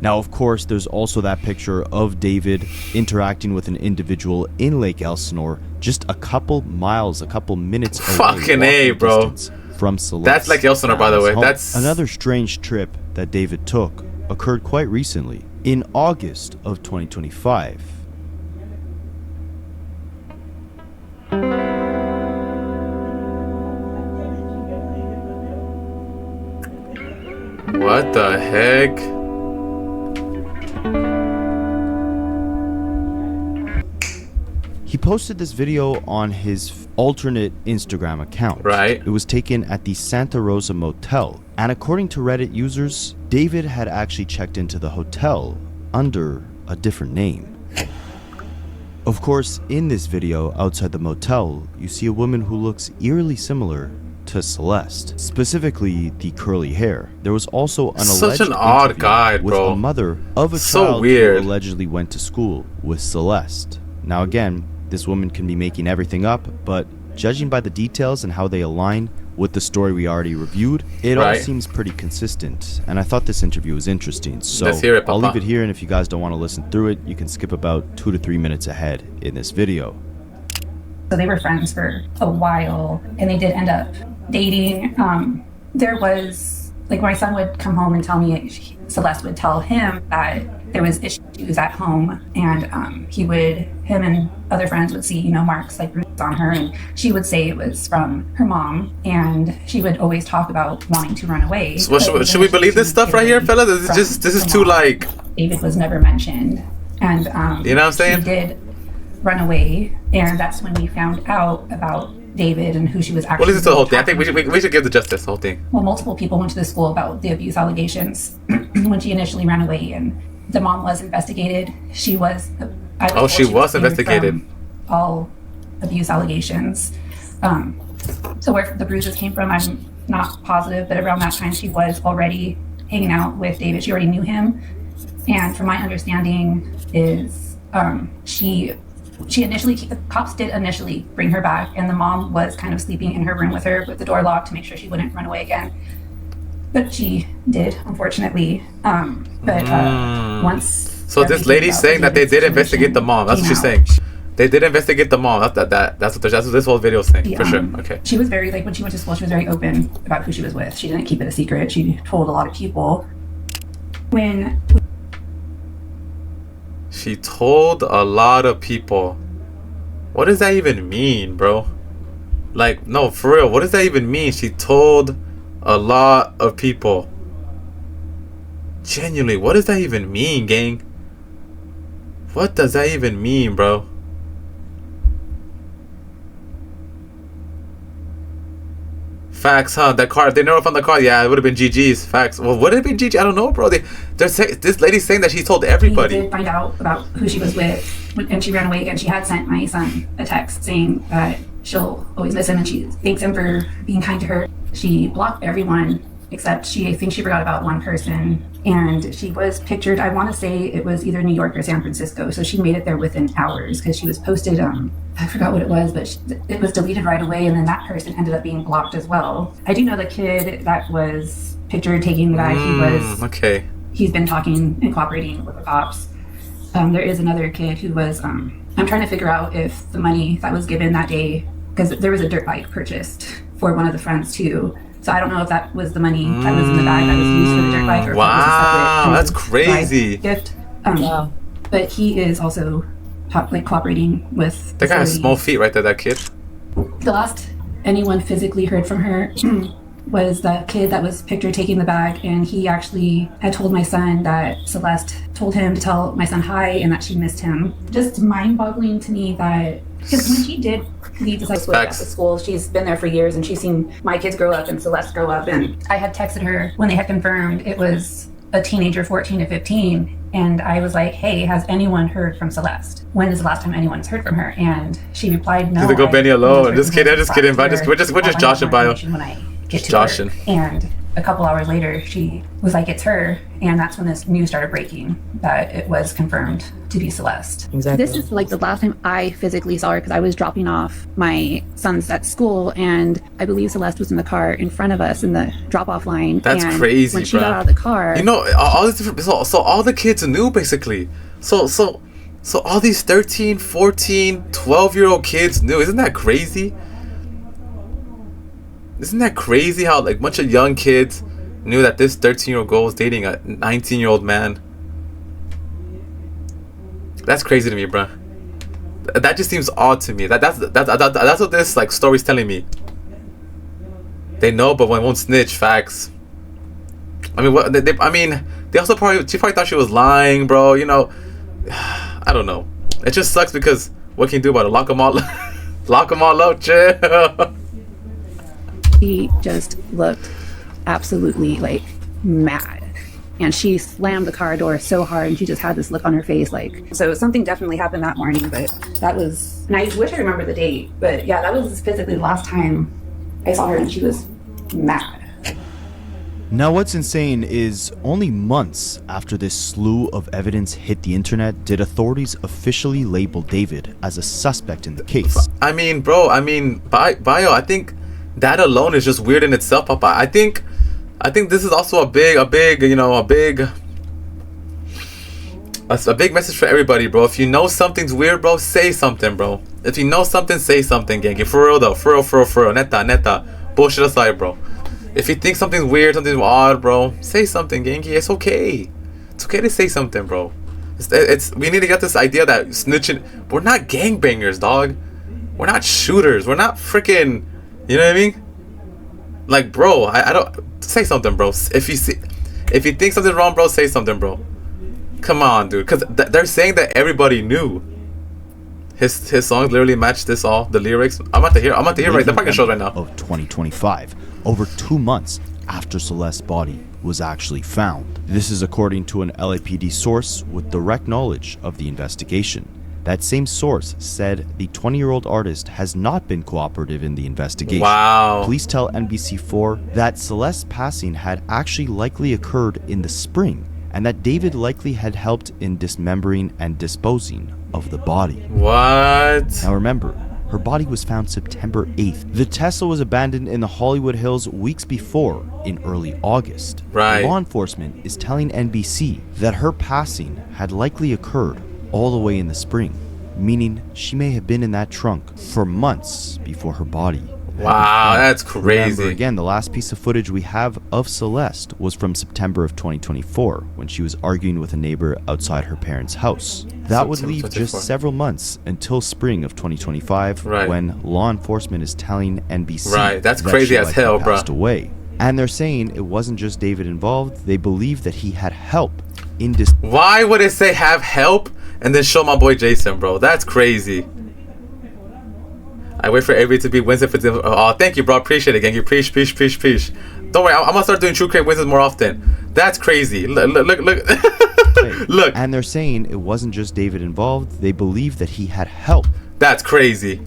Speaker 3: Now, of course, there's also that picture of David interacting with an individual in Lake Elsinore, just a couple minutes away.
Speaker 1: Fucking A, bro.
Speaker 3: From Celeste.
Speaker 1: That's Lake Elsinore, by the way. That's
Speaker 3: another strange trip that David took occurred quite recently, in August of 2025.
Speaker 1: What the heck?
Speaker 3: He posted this video on his alternate Instagram account.
Speaker 1: Right.
Speaker 3: It was taken at the Santa Rosa Motel. And according to Reddit users, David had actually checked into the hotel under a different name. Of course, in this video outside the motel, you see a woman who looks eerily similar to Celeste, specifically the curly hair. There was also an
Speaker 1: Such
Speaker 3: alleged
Speaker 1: an odd
Speaker 3: interview
Speaker 1: guy,
Speaker 3: with
Speaker 1: bro.
Speaker 3: a mother of a
Speaker 1: So
Speaker 3: child
Speaker 1: weird.
Speaker 3: who allegedly went to school with Celeste. Now again, this woman can be making everything up, but judging by the details and how they align with the story we already reviewed, it all
Speaker 1: Right.
Speaker 3: seems pretty consistent. And I thought this interview was interesting, so
Speaker 1: Let's hear it,
Speaker 3: I'll
Speaker 1: Papa.
Speaker 3: leave it here, and if you guys don't want to listen through it, you can skip about 2 to 3 minutes ahead in this video.
Speaker 17: So they were friends for a while and they did end up dating. There was, like, my son would come home and tell me, Celeste would tell him that there was issues at home, and him and other friends would see, marks like bruises on her, and she would say it was from her mom, and she would always talk about wanting to run away.
Speaker 1: So should we believe this stuff right here, fellas? This is too like.
Speaker 17: David was never mentioned, and
Speaker 1: You know what I'm saying?
Speaker 17: She did run away, and that's when we found out about David and who she was actually.
Speaker 1: What is this the whole thing? I think we should give the justice the whole thing.
Speaker 17: Well, multiple people went to the school about the abuse allegations when she initially ran away, and the mom was investigated. She was.
Speaker 1: She was investigated.
Speaker 17: from all abuse allegations. So where the bruises came from, I'm not positive, but around that time she was already hanging out with David. She already knew him, and from my understanding is the cops did initially bring her back, and the mom was kind of sleeping in her room with her with the door locked to make sure she wouldn't run away again. But she did, unfortunately. Once.
Speaker 1: So this lady's saying that they did investigate the mom. That's what she's saying. They did investigate the mom. That's what this whole video is saying, for sure. Okay.
Speaker 17: She was very, when she went to school, she was very open about who she was with. She didn't keep it a secret. She told a lot of people.
Speaker 1: She told a lot of people. What does that even mean, bro? Like, no, for real. What does that even mean? She told a lot of people. Genuinely, what does that even mean, gang? What does that even mean, bro? Facts, huh? That car, they never found the car. Yeah, it would have been GG's. Facts. Well, would it be GG? I don't know, bro. This lady's saying that she told everybody.
Speaker 17: We did find out about who she was with, and she ran away again. She had sent my son a text saying that she'll always miss him and she thanks him for being kind to her. She blocked everyone except I think she forgot about one person, and she was pictured, I want to say it was either New York or San Francisco, so she made it there within hours because she was posted, I forgot what it was, but it was deleted right away, and then that person ended up being blocked as well. I do know the kid that was pictured taking the bag. He's been talking and cooperating with the cops. There is another kid who was, I'm trying to figure out if the money that was given that day, because there was a dirt bike purchased for one of the friends too. So I don't know if that was the money that was in the bag that was used for the dirt bike, or if it was a separate
Speaker 1: that's crazy
Speaker 17: gift. But he is also cooperating with.
Speaker 1: That guy has small feet right there, that kid.
Speaker 17: The last anyone physically heard from her was the kid that was pictured taking the bag, and he actually had told my son that Celeste told him to tell my son hi and that she missed him. Just mind-boggling to me that, because when she did leave the at the school, she's been there for years and she's seen my kids grow up and Celeste grow up, and I had texted her when they had confirmed it was a teenager, 14 to 15, and I was like, hey, has anyone heard from Celeste? When is the last time anyone's heard from her? And she replied, no.
Speaker 1: Go Benny alone. Just kidding. I'm just kidding. We're just joshing bio.
Speaker 17: When I get to her. And a couple hours later, she was like, it's her. And that's when this news started breaking that it was confirmed to be Celeste.
Speaker 18: Exactly. This is like the last time I physically saw her, because I was dropping off my sons at school, and I believe Celeste was in the car in front of us in the drop-off line.
Speaker 1: That's
Speaker 18: and
Speaker 1: crazy,
Speaker 18: when she
Speaker 1: bro.
Speaker 18: got out of the car,
Speaker 1: You know, all these different. So all the kids knew basically. So all these 13, 14, 12-year-old kids knew. Isn't that crazy? Isn't that crazy how like a bunch of young kids knew that this 13-year-old girl was dating a 19-year-old man? That's crazy to me, bro. That just seems odd to me. That's what this like story's telling me. They know, but one won't snitch. Facts. I mean, what? They also she probably thought she was lying, bro. You know, I don't know. It just sucks because what can you do about it? Lock them all, lock them all up, chill.
Speaker 17: He just looked absolutely like mad. And she slammed the car door so hard and she just had this look on her face like, so something definitely happened that morning, but that was, and I wish I remember the date, but yeah, that was physically the last time I saw her and she was mad.
Speaker 3: Now what's insane is only months after this slew of evidence hit the internet did authorities officially label David as a suspect in the case.
Speaker 1: I mean, bro, Bio, I think that alone is just weird in itself, Papa. I think this is also a big message for everybody, bro. If you know something's weird, bro, say something, bro. If you know something, say something, gangy. For real, though. For real. Neta. Bullshit aside, bro. If you think something's weird, something's odd, bro, say something, gangy. It's okay. It's okay to say something, bro. We need to get this idea that snitching... We're not gangbangers, dog. We're not shooters. We're not freaking... You know what I mean? Like, bro, I don't... Say something, bro. If you think something's wrong, bro, say something, bro. Come on, dude. Because they're saying that everybody knew. His songs literally match this all. The lyrics. I'm about to hear right. They're fucking shows right now.
Speaker 3: Of 2025, over 2 months after Celeste's body was actually found. This is according to an LAPD source with direct knowledge of the investigation. That same source said the 20-year-old artist has not been cooperative in the investigation.
Speaker 1: Wow.
Speaker 3: Police tell NBC4 that Celeste's passing had actually likely occurred in the spring, and that David likely had helped in dismembering and disposing of the body.
Speaker 1: What?
Speaker 3: Now remember, her body was found September 8th. The Tesla was abandoned in the Hollywood Hills weeks before, in early August.
Speaker 1: Right.
Speaker 3: Law enforcement is telling NBC that her passing had likely occurred all the way in the spring, meaning she may have been in that trunk for months before her body.
Speaker 1: Wow, that's crazy.
Speaker 3: Remember, again, the last piece of footage we have of Celeste was from September of 2024, when she was arguing with a neighbor outside her parents' house. That would leave just several months until spring of 2025,
Speaker 1: right, when
Speaker 3: law enforcement is telling NBC
Speaker 1: that's
Speaker 3: that
Speaker 1: crazy
Speaker 3: she
Speaker 1: as hell, bro.
Speaker 3: passed away. And they're saying it wasn't just David involved. They believe that he had help in this.
Speaker 1: Why would it say have help and then show my boy Jason, bro? That's crazy. I wait for everybody to be Wednesday for the... Oh, thank you, bro. Appreciate it, gang. You preach. Don't worry, I'm gonna start doing True Crime Wednesdays more often. That's crazy. Look. Look.
Speaker 3: And they're saying it wasn't just David involved. They believe that he had help.
Speaker 1: That's crazy.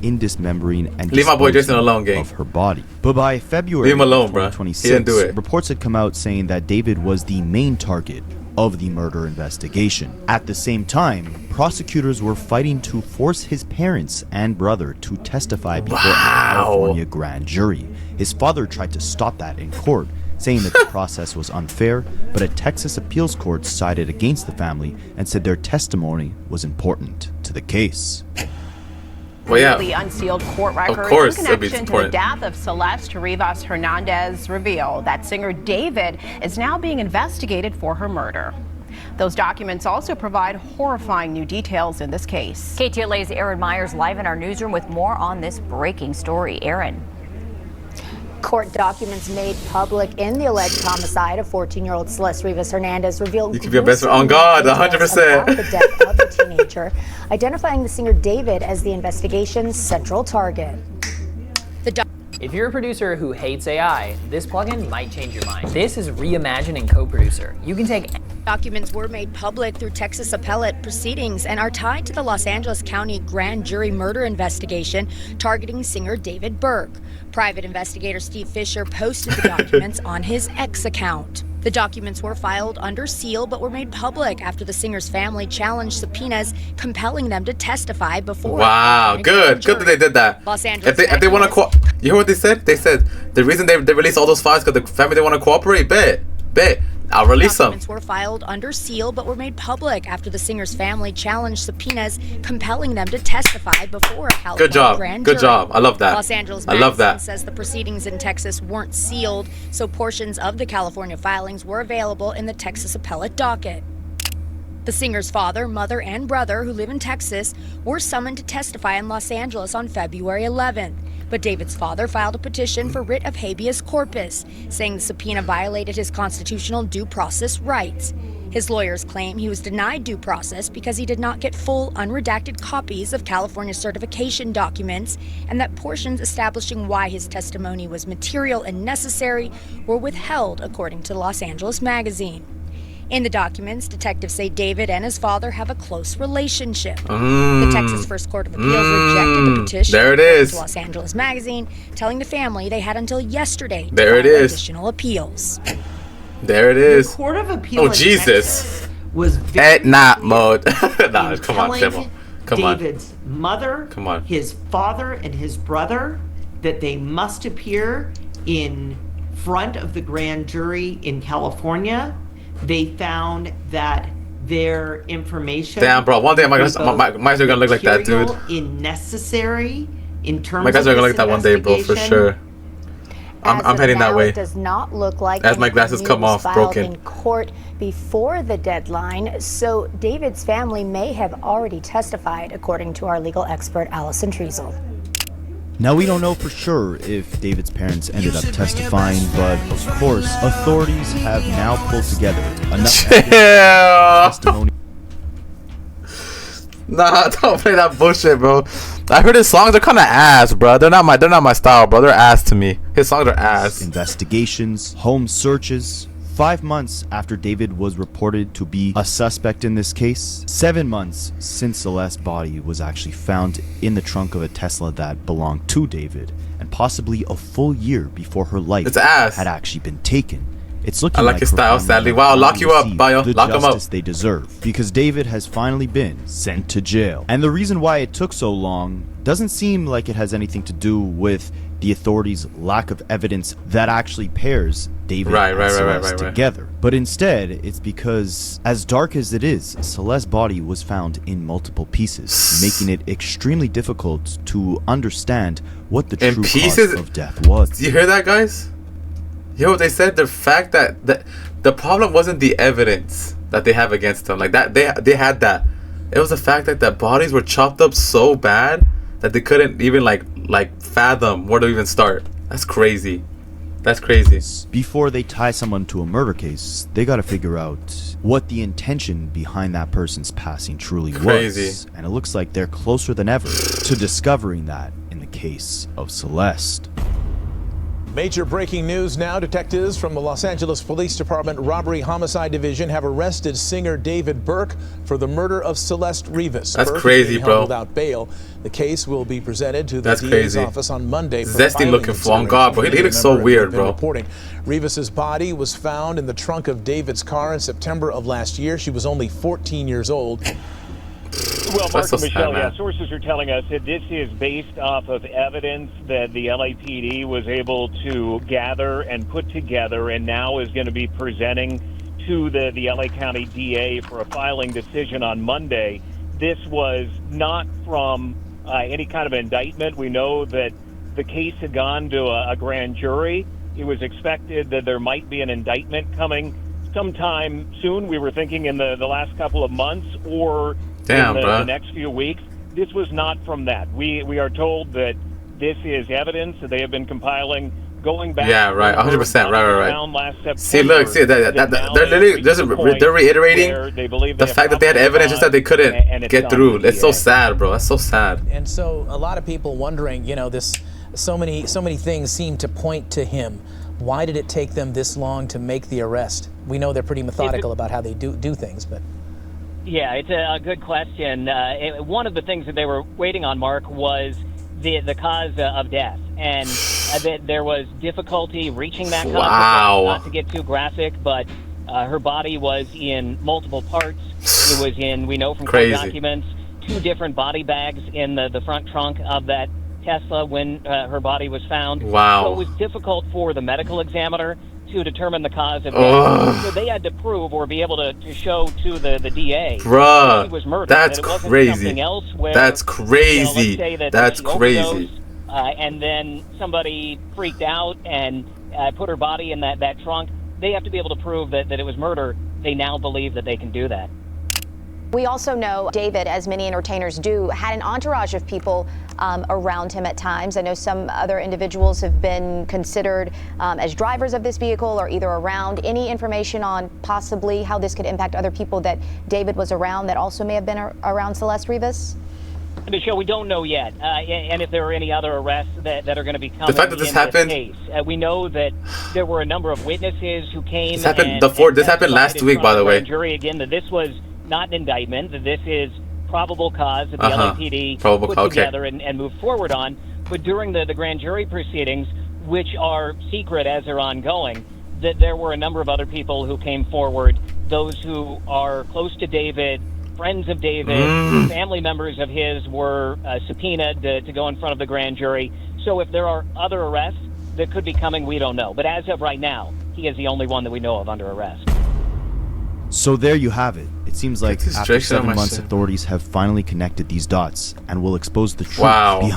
Speaker 3: In dismembering and
Speaker 1: leave my boy Jason alone, gang.
Speaker 3: Of her body. But by February
Speaker 1: leave him alone, bro. He didn't do it.
Speaker 3: Reports had come out saying that David was the main target of the murder investigation. At the same time, prosecutors were fighting to force his parents and brother to testify before a California grand jury. His father tried to stop that in court, saying that the process was unfair, but a Texas appeals court sided against the family and said their testimony was important to the case.
Speaker 1: Well, yeah.
Speaker 19: The unsealed court records
Speaker 1: of course,
Speaker 19: in connection to the death of Celeste Rivas Hernandez reveal that singer David is now being investigated for her murder. Those documents also provide horrifying new details in this case.
Speaker 20: KTLA's Aaron Myers live in our newsroom with more on this breaking story. Aaron.
Speaker 21: Court documents made public in the alleged homicide of 14-year-old Celeste Rivas Hernandez revealed
Speaker 1: you can be a best friend on God, 100%.
Speaker 21: The death of the teenager, identifying the singer David as the investigation's central target.
Speaker 6: If you're a producer who hates AI, this plugin might change your mind. This is Reimagining Co-Producer. You can take...
Speaker 21: Documents were made public through Texas appellate proceedings and are tied to the Los Angeles County grand jury murder investigation targeting singer David Burke. Private investigator Steve Fisher posted the documents on his X account. The documents were filed under seal but were made public after the singer's family challenged subpoenas compelling them to testify before.
Speaker 1: Wow, good that they did that.
Speaker 21: Los Angeles.
Speaker 1: If they want to you hear what they said? They said the reason they released all those files because the family they want to cooperate. Bet. I'll release them.
Speaker 21: Documents were filed under seal but were made public after the singer's family challenged subpoenas compelling them to testify before a California grand jury.
Speaker 1: Good job. I love that.
Speaker 21: Los Angeles
Speaker 1: I love that.
Speaker 21: says the proceedings in Texas weren't sealed, so portions of the California filings were available in the Texas appellate docket. The singer's father, mother, and brother, who live in Texas, were summoned to testify in Los Angeles on February 11th. But David's father filed a petition for writ of habeas corpus, saying the subpoena violated his constitutional due process rights. His lawyers claim he was denied due process because he did not get full, unredacted copies of California certification documents, and that portions establishing why his testimony was material and necessary were withheld, according to Los Angeles Magazine. In the documents, detectives say David and his father have a close relationship. The Texas First Court of Appeals rejected the petition.
Speaker 1: There it is.
Speaker 21: To Los Angeles Magazine, telling the family they had until yesterday to
Speaker 1: There it
Speaker 21: file
Speaker 1: is.
Speaker 21: additional appeals.
Speaker 1: There it is.
Speaker 4: The Court of Appeal
Speaker 1: Oh, Jesus.
Speaker 4: was
Speaker 1: At night mode. Nah, come on, Sybil. Come on.
Speaker 4: David's mother,
Speaker 1: Come on.
Speaker 4: his father, and his brother that they must appear in front of the grand jury in California. They found that their information.
Speaker 1: Damn, bro. One day my guys are gonna look like that, dude.
Speaker 4: Necessary in terms
Speaker 1: My guys
Speaker 4: of
Speaker 1: are gonna
Speaker 4: this
Speaker 1: look like that one day, bro, for sure. I'm heading that way.
Speaker 21: It does not look like
Speaker 1: As my glasses come off, broken.
Speaker 21: in court before the deadline, so David's family may have already testified, according to our legal expert Allison Treasel.
Speaker 3: Now, we don't know for sure if David's parents ended up testifying, but of course, authorities have now pulled together enough testimony.
Speaker 1: Nah, don't play that bullshit, bro. I heard his songs are kind of ass, bro. They're not my style, bro. They're ass to me. His songs are ass.
Speaker 3: Investigations, home searches. 5 months after David was reported to be a suspect in this case, 7 months since Celeste's body was actually found in the trunk of a Tesla that belonged to David, and possibly a full year before her life had actually been taken. It's looking
Speaker 1: I like
Speaker 3: like
Speaker 1: his
Speaker 3: her
Speaker 1: style,
Speaker 3: family
Speaker 1: sadly.
Speaker 3: will
Speaker 1: Wow, lock
Speaker 3: finally
Speaker 1: you up,
Speaker 3: receive
Speaker 1: Bayo.
Speaker 3: the
Speaker 1: Lock 'em up.
Speaker 3: justice they deserve, because David has finally been sent to jail. And the reason why it took so long doesn't seem like it has anything to do with the authorities' lack of evidence that actually pairs David and Celeste together. But instead, it's because, as dark as it is, Celeste's body was found in multiple pieces, making it extremely difficult to understand what the true cause of death was.
Speaker 1: Do you hear that, guys? Yo, they said the fact that the problem wasn't the evidence that they have against them. Like that, they had that. It was the fact that the bodies were chopped up so bad that they couldn't even like fathom where to even start. That's crazy. That's crazy.
Speaker 3: Before they tie someone to a murder case, they gotta figure out what the intention behind that person's passing truly was. And it looks like they're closer than ever to discovering that in the case of Celeste.
Speaker 22: Major breaking news now. Detectives from the Los Angeles Police Department Robbery Homicide Division have arrested singer David Burke for the murder of Celeste Rivas.
Speaker 1: That's
Speaker 22: Burke
Speaker 1: crazy,
Speaker 22: is being
Speaker 1: bro.
Speaker 22: held without bail. The case will be presented to the
Speaker 1: That's
Speaker 22: DA's
Speaker 1: crazy.
Speaker 22: office on Monday. For
Speaker 1: Zesty
Speaker 22: filing
Speaker 1: looking for on God, bro. He looks so
Speaker 22: remember,
Speaker 1: weird,
Speaker 22: they've been
Speaker 1: bro.
Speaker 22: Reporting. Rivas's body was found in the trunk of David's car in September of last year. She was only 14 years old.
Speaker 23: Well, Mark
Speaker 1: so
Speaker 23: and Michelle,
Speaker 1: sad, man.
Speaker 23: sources are telling us that this is based off of evidence that the LAPD was able to gather and put together and now is going to be presenting to the LA County DA for a filing decision on Monday. This was not from any kind of indictment. We know that the case had gone to a grand jury. It was expected that there might be an indictment coming sometime soon. We were thinking in the last couple of months or
Speaker 1: Damn,
Speaker 23: in
Speaker 1: bro.
Speaker 23: the next few weeks. This was not from that. We are told that this is evidence that they have been compiling going back.
Speaker 1: Yeah, right. 100%. Right.
Speaker 23: Last September,
Speaker 1: See, look, see that they're literally they're reiterating
Speaker 23: they believe
Speaker 1: the fact that they had evidence just that they couldn't get through. It's so sad, bro. That's so sad.
Speaker 24: And so a lot of people wondering, you know, so many things seem to point to him. Why did it take them this long to make the arrest? We know they're pretty methodical about how they do things, but
Speaker 6: Yeah, it's a good question. One of the things that they were waiting on, Mark, was the cause of death. And there was difficulty reaching that cause of death. Not to get too graphic, but her body was in multiple parts. It was in, we know from court documents, 2 different body bags in the front trunk of that Tesla when her body was found.
Speaker 1: Wow.
Speaker 6: So it was difficult for the medical examiner to determine the cause of death. So they had to prove or be able to show to the DA that he was murdered.
Speaker 1: That's
Speaker 6: that it wasn't
Speaker 1: crazy.
Speaker 6: Something else where,
Speaker 1: That's crazy.
Speaker 6: let's say that
Speaker 1: That's
Speaker 6: she
Speaker 1: crazy.
Speaker 6: overdosed, and then somebody freaked out and put her body in that trunk. They have to be able to prove that it was murder. They now believe that they can do that.
Speaker 2: We also know David, as many entertainers do, had an entourage of people around him at times. I know some other individuals have been considered as drivers of this vehicle or either around. Any information on possibly how this could impact other people that David was around that also may have been around Celeste Rivas?
Speaker 6: Michelle, we don't know yet, and if there are any other arrests that are going to be coming.
Speaker 1: The fact that this happened,
Speaker 6: case. We know that there were a number of witnesses who came.
Speaker 1: This happened this happened last week, by the way.
Speaker 6: Jury again that this was not an indictment. That this is probable cause that the LAPD put together and moved forward on. But during the grand jury proceedings, which are secret as they're ongoing, that there were a number of other people who came forward. Those who are close to David. Friends of David, family members of his were subpoenaed to go in front of the grand jury. So if there are other arrests that could be coming, we don't know. But as of right now, he is the only one that we know of under arrest.
Speaker 3: So there you have it. It seems like after 7 months, authorities have finally connected these dots and will expose the truth behind